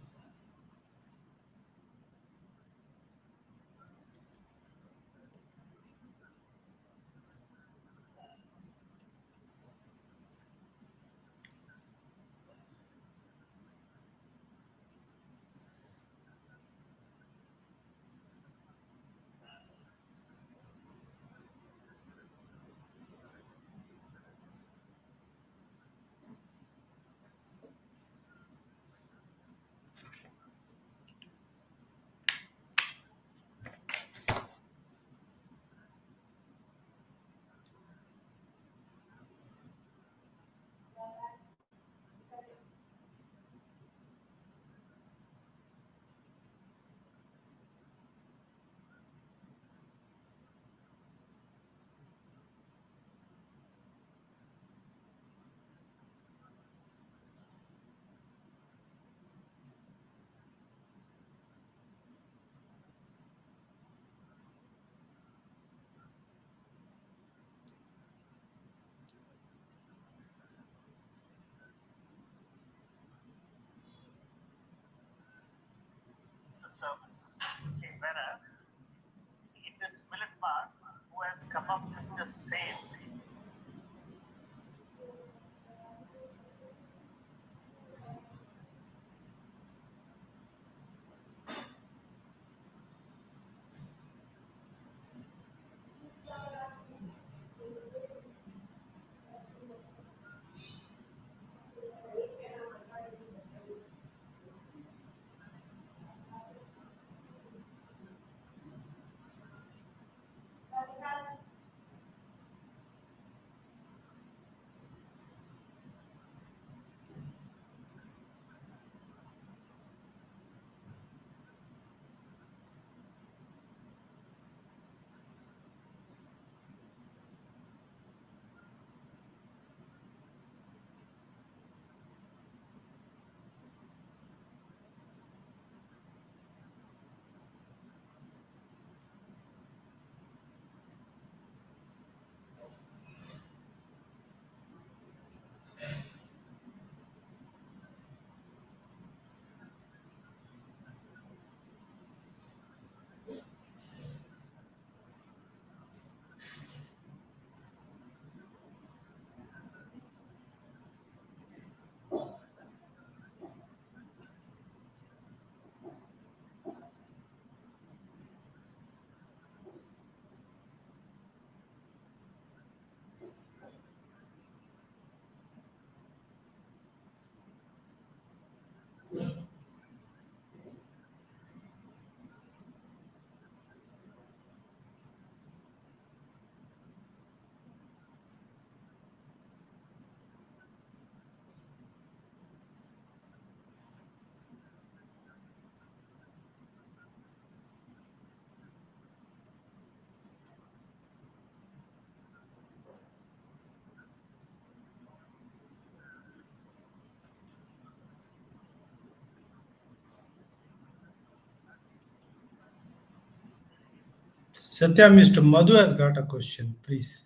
Satya, Mr. Madhu has got a question, please.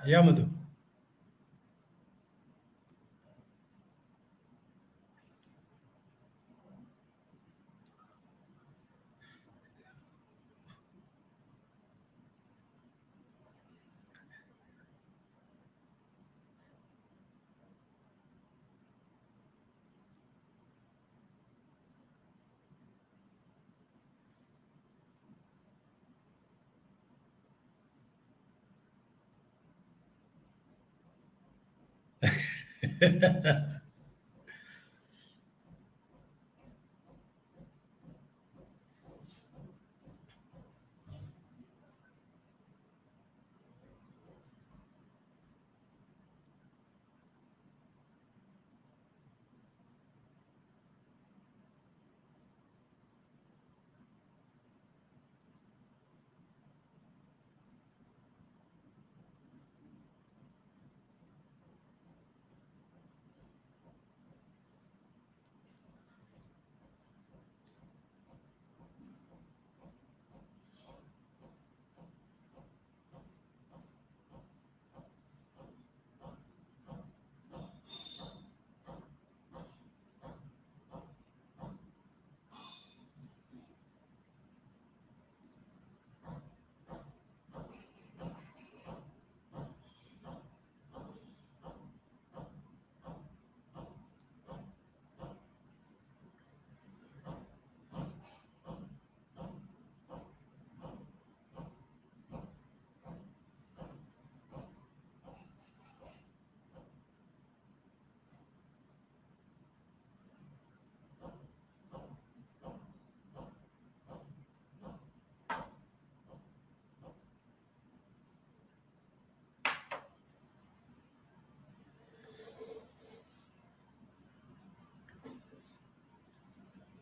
Yeah, Madhu.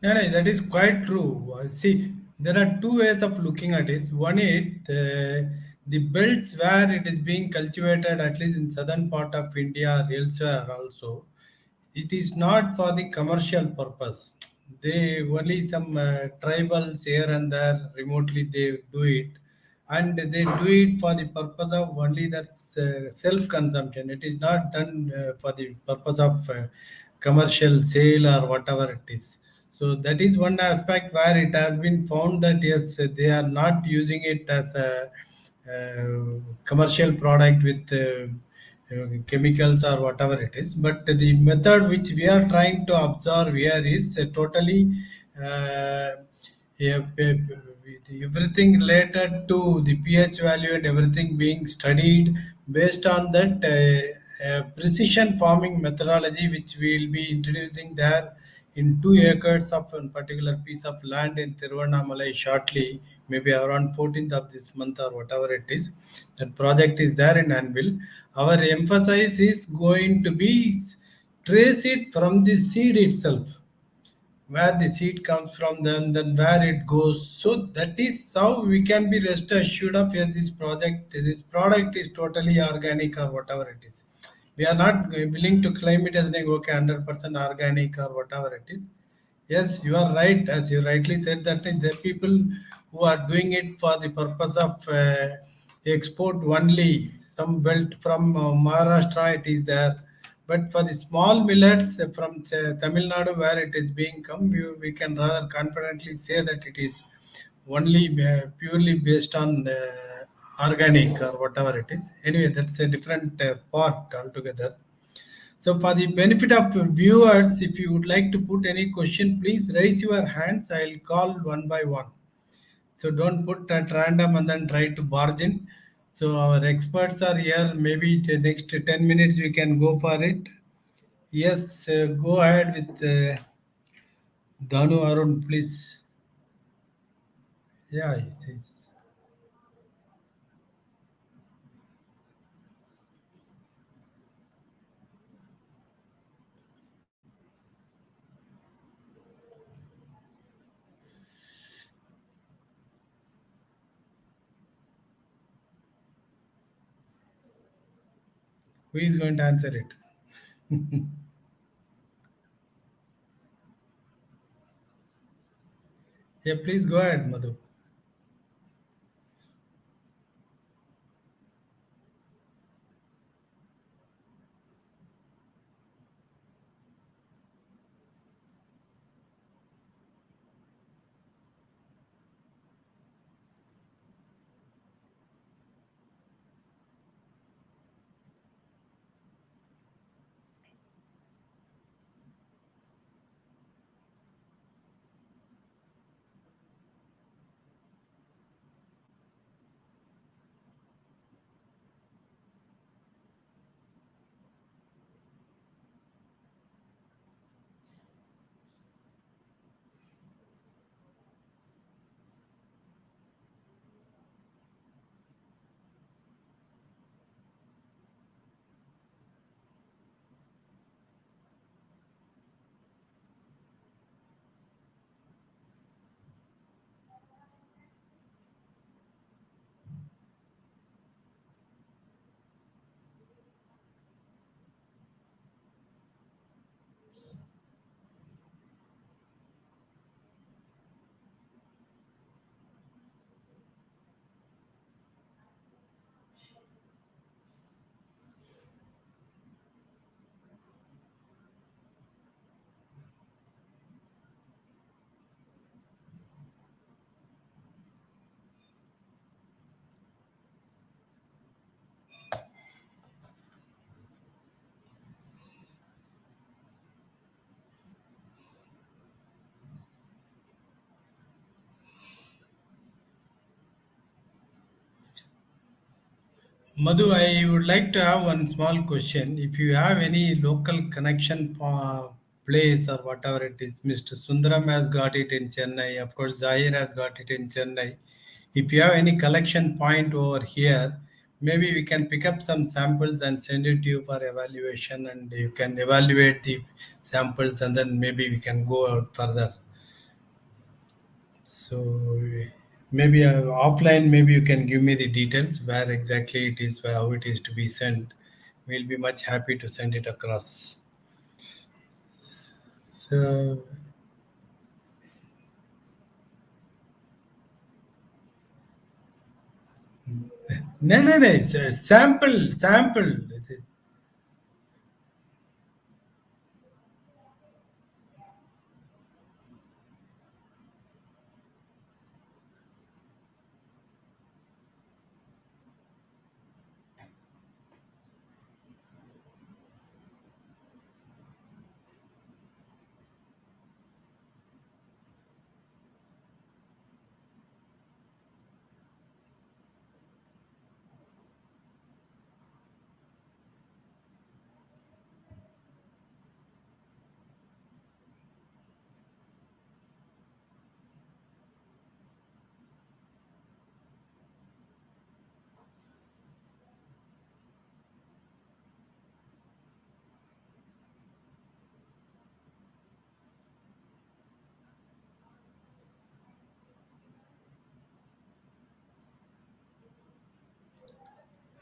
No, no, that is quite true. See, there are two ways of looking at it. One is the belts where it is being cultivated, at least in southern part of India or elsewhere also. It is not for the commercial purpose. They only some tribals here and there remotely they do it, and they do it for the purpose of only that self consumption. It is not done for the purpose of commercial sale or whatever it is. So that is one aspect where it has been found that yes, they are not using it as a commercial product with chemicals or whatever it is. But the method which we are trying to observe here is totally uh, yeah, everything related to the pH value and everything being studied based on that precision farming methodology which we will be introducing there in 2 acres of a particular piece of land in Tiruvannamalai shortly, maybe around 14th of this month or whatever it is. That project is there in Anvil. Our emphasis is going to be trace it from the seed itself, where the seed comes from, then where it goes. So that is how we can be rest assured of yes, this product is totally organic or whatever it is. We are not willing to claim it as like okay 100% organic or whatever it is. Yes, you are right. As you rightly said, that there are people who are doing it for the purpose of export only. Some belt from Maharashtra, it is there. But for the small millets from Tamil Nadu, where it is being come, we can rather confidently say that it is only purely based on organic or whatever it is. Anyway, that's a different part altogether. So, for the benefit of viewers, if you would like to put any question, please raise your hands. I'll call one by one. So, don't put at random and then try to barge in. So our experts are here. Maybe the next 10 minutes we can go for it. Yes, go ahead with Danu Arun, please. Yeah, it is. Who is going to answer it? Yeah, please go ahead, Madhu. Madhu, I would like to have one small question. If you have any local connection place or whatever it is, Mr. Sundaram has got it in Chennai. Of course, Zahir has got it in Chennai. If you have any collection point over here, maybe we can pick up some samples and send it to you for evaluation, and you can evaluate the samples, and then maybe we can go out further. So maybe offline, maybe you can give me the details where exactly it is, how it is to be sent. We'll be much happy to send it across. So no, no, no. It's a sample.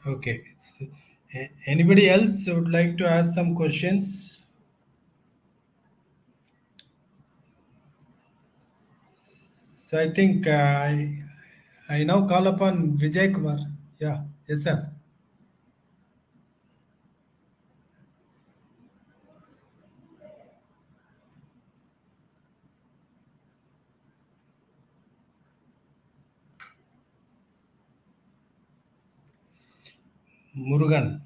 Okay. So, anybody else would like to ask some questions? So I think I now call upon Vijay Kumar. Yeah. Yes, sir. Murugan.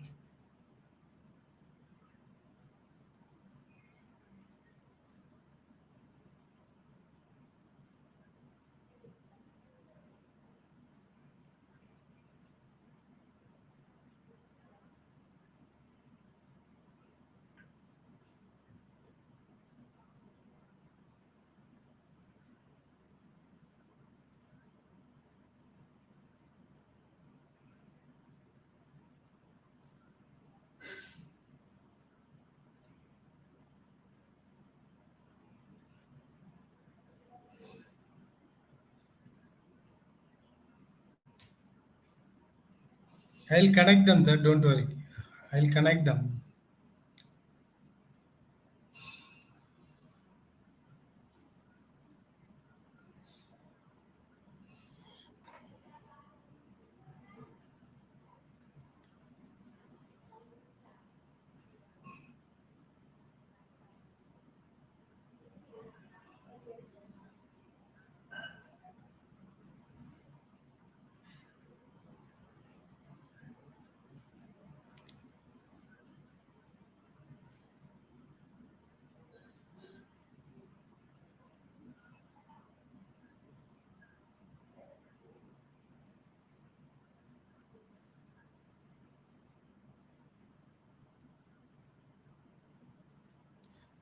I'll connect them, sir. Don't worry. I'll connect them.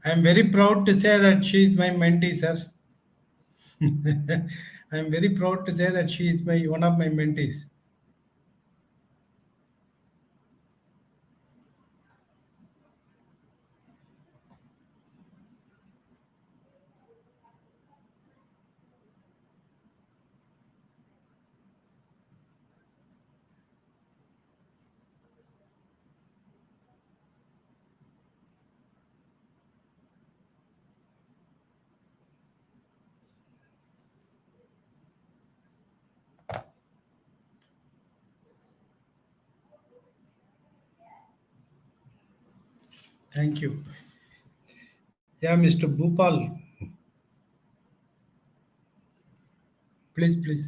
I'm very proud to say that she is my mentee, sir. I'm very proud to say that she is my one of my mentees. Thank you. Yeah, Mr. Bhupal, please, please.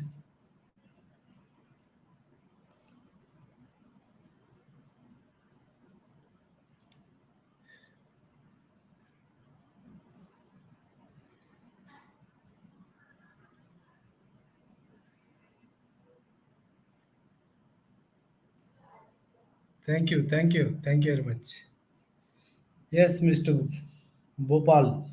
Thank you, thank you, thank you very much. Yes, Mr. Bhopal.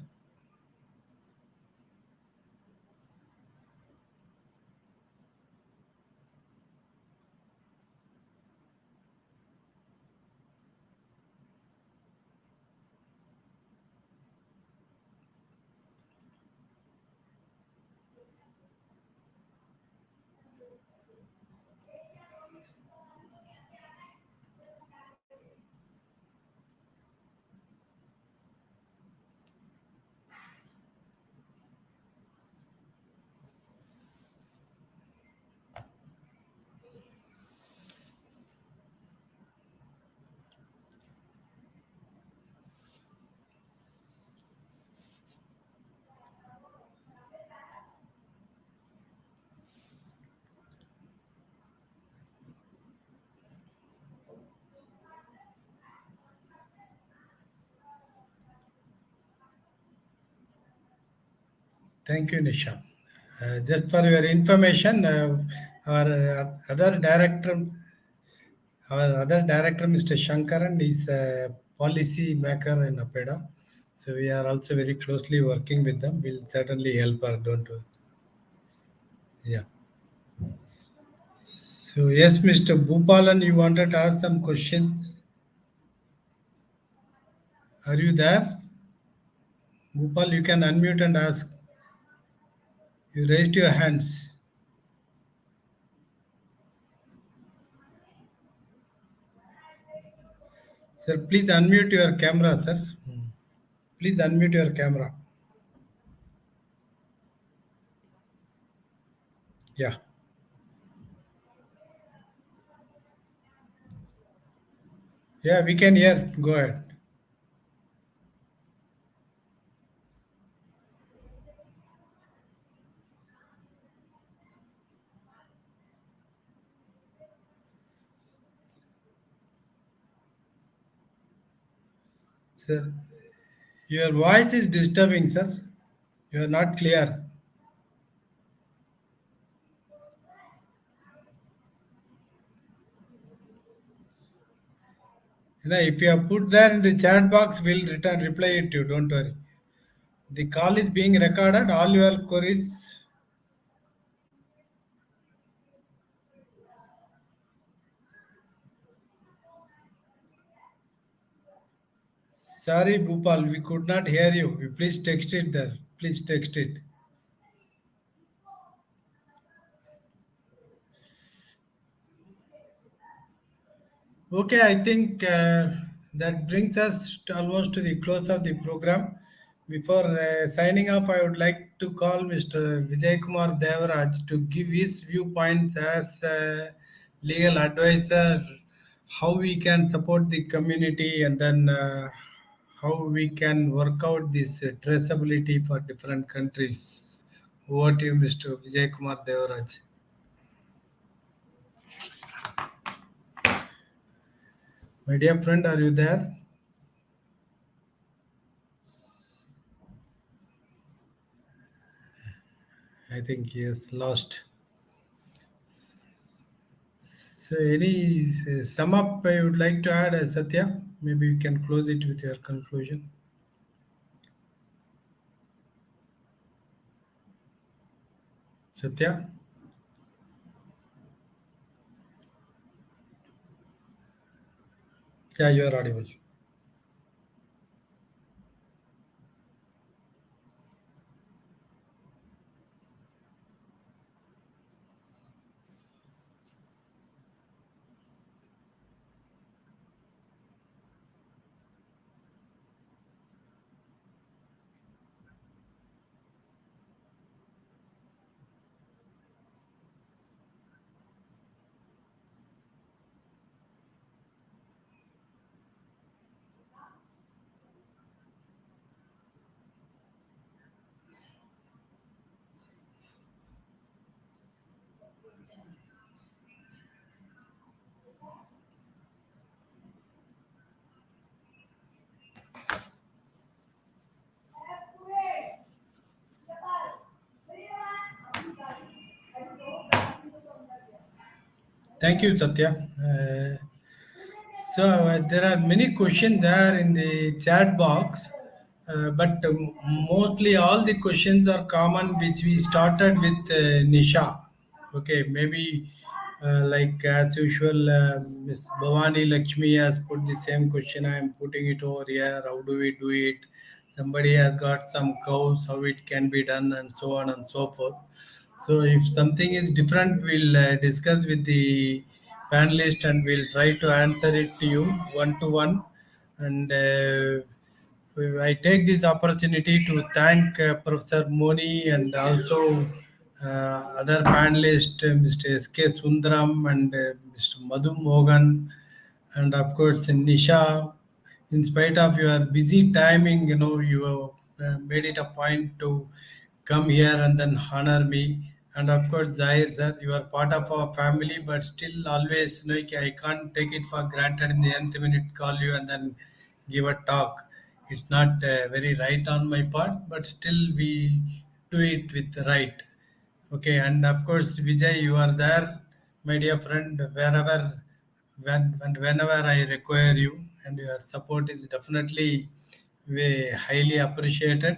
Thank you, Nisha. Just for your information, our other director, Mr. Shankaran, is a policy maker in APEDA. So we are also very closely working with them. We'll certainly help her. Don't worry. Yeah. So yes, Mr. Bhupalan, you wanted to ask some questions. Are you there? Bhupal, you can unmute and ask. You raised your hands. Sir, please unmute your camera, sir. Please unmute your camera. Yeah. Yeah, we can hear. Go ahead. Sir, your voice is disturbing, sir. You are not clear. If you have put there in the chat box, we'll return reply it to you. Don't worry. The call is being recorded. All your queries. Sorry, Bhupal, we could not hear you. Please text it there. Please text it. Okay, I think that brings us to almost to the close of the program. Before signing off, I would like to call Mr. Vijay Kumar Devaraj to give his viewpoints as legal advisor, how we can support the community, and then how we can work out this traceability for different countries. Over to you, Mr. Vijay Kumar Devaraj. My dear friend, are you there? I think he is lost. So, any sum up I would like to add, Satya? Maybe you can close it with your conclusion. Satya? Yeah, you are audible. Thank you, Satya. So there are many questions there in the chat box, but mostly all the questions are common, which we started with Nisha. Okay, maybe like as usual, Miss Bhavani Lakshmi has put the same question. I am putting it over here. How do we do it? Somebody has got some cows, how it can be done, and so on and so forth. So if something is different, we'll discuss with the panelist and we'll try to answer it to you one to one. And I take this opportunity to thank Professor Moni and also other panelists, Mr. S.K. Sundaram and Mr. Madhu Mogan, and of course Nisha. In spite of your busy timing, you have made it a point to come here and then honor me. And of course, Zahir sir, you are part of our family, but still always, I can't take it for granted in the nth minute call you and then give a talk. It's not very right on my part, but still we do it with right. Okay, and of course, Vijay, you are there, my dear friend, wherever, whenever I require you, and your support is definitely highly appreciated.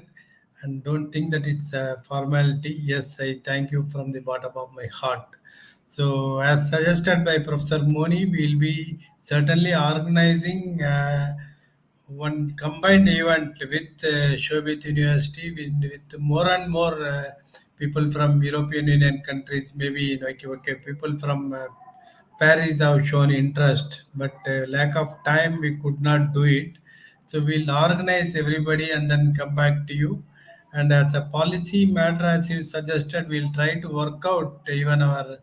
And don't think that it's a formality. Yes, I thank you from the bottom of my heart. So, as suggested by Professor Moni, we'll be certainly organizing. One combined event with Shobit University with more and more people from European Union countries, maybe okay, people from Paris have shown interest, but lack of time we could not do it. So we'll organize everybody and then come back to you. And as a policy matter, as you suggested, we'll try to work out even our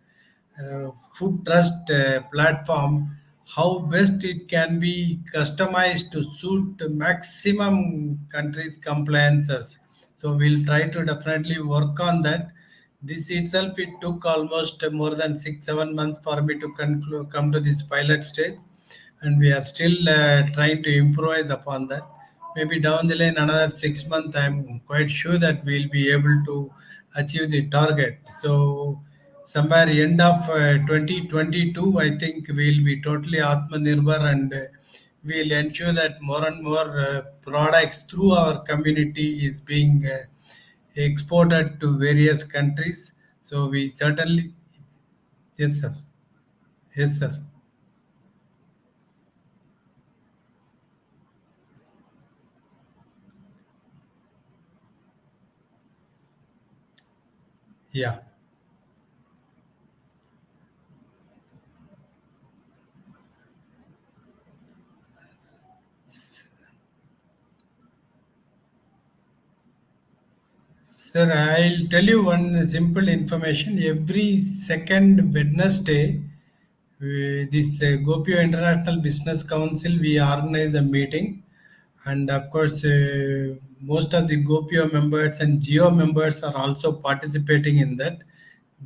food trust platform, how best it can be customized to suit the maximum countries' compliances. So we'll try to definitely work on that. This itself, it took almost more than 6 7 months for me to conclude, come to this pilot stage, and we are still trying to improvise upon that. Maybe down the line, another 6 months, I'm quite sure that we'll be able to achieve the target. So somewhere end of 2022, I think we'll be totally Atmanirbhar and we'll ensure that more and more products through our community is being exported to various countries. So we certainly, yes, sir. Yes, sir. Yeah. Sir, I'll tell you one simple information. Every second Wednesday, this Gopio International Business Council, we organize a meeting. And of course, most of the Gopio members and Geo members are also participating in that.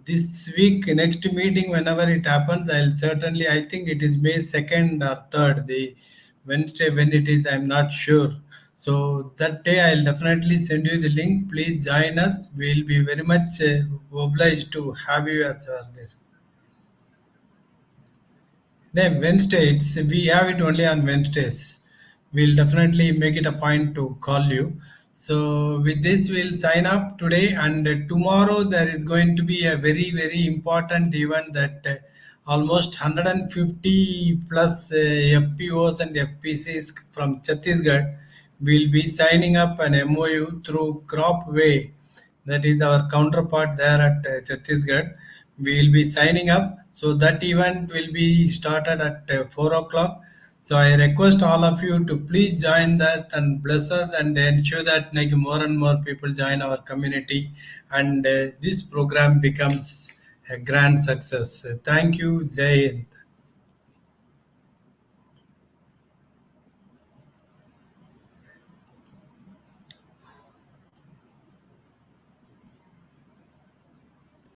This week, next meeting, whenever it happens, I'll certainly, I think it is May 2nd or 3rd, the Wednesday when it is, I'm not sure. So that day, I'll definitely send you the link. Please join us. We'll be very much obliged to have you as our guest. No, Wednesday. We have it only on Wednesdays. We'll definitely make it a point to call you. So with this, we'll sign up today, and tomorrow there is going to be a very important event that almost 150 plus FPOs and FPCs from Chhattisgarh will be signing up an MOU through Cropway, that is our counterpart there at Chhattisgarh. We will be signing up. So that event will be started at 4 o'clock. So I request all of you to please join that and bless us and ensure that like, more and more people join our community, and this program becomes a grand success. Thank you. Jai Hind.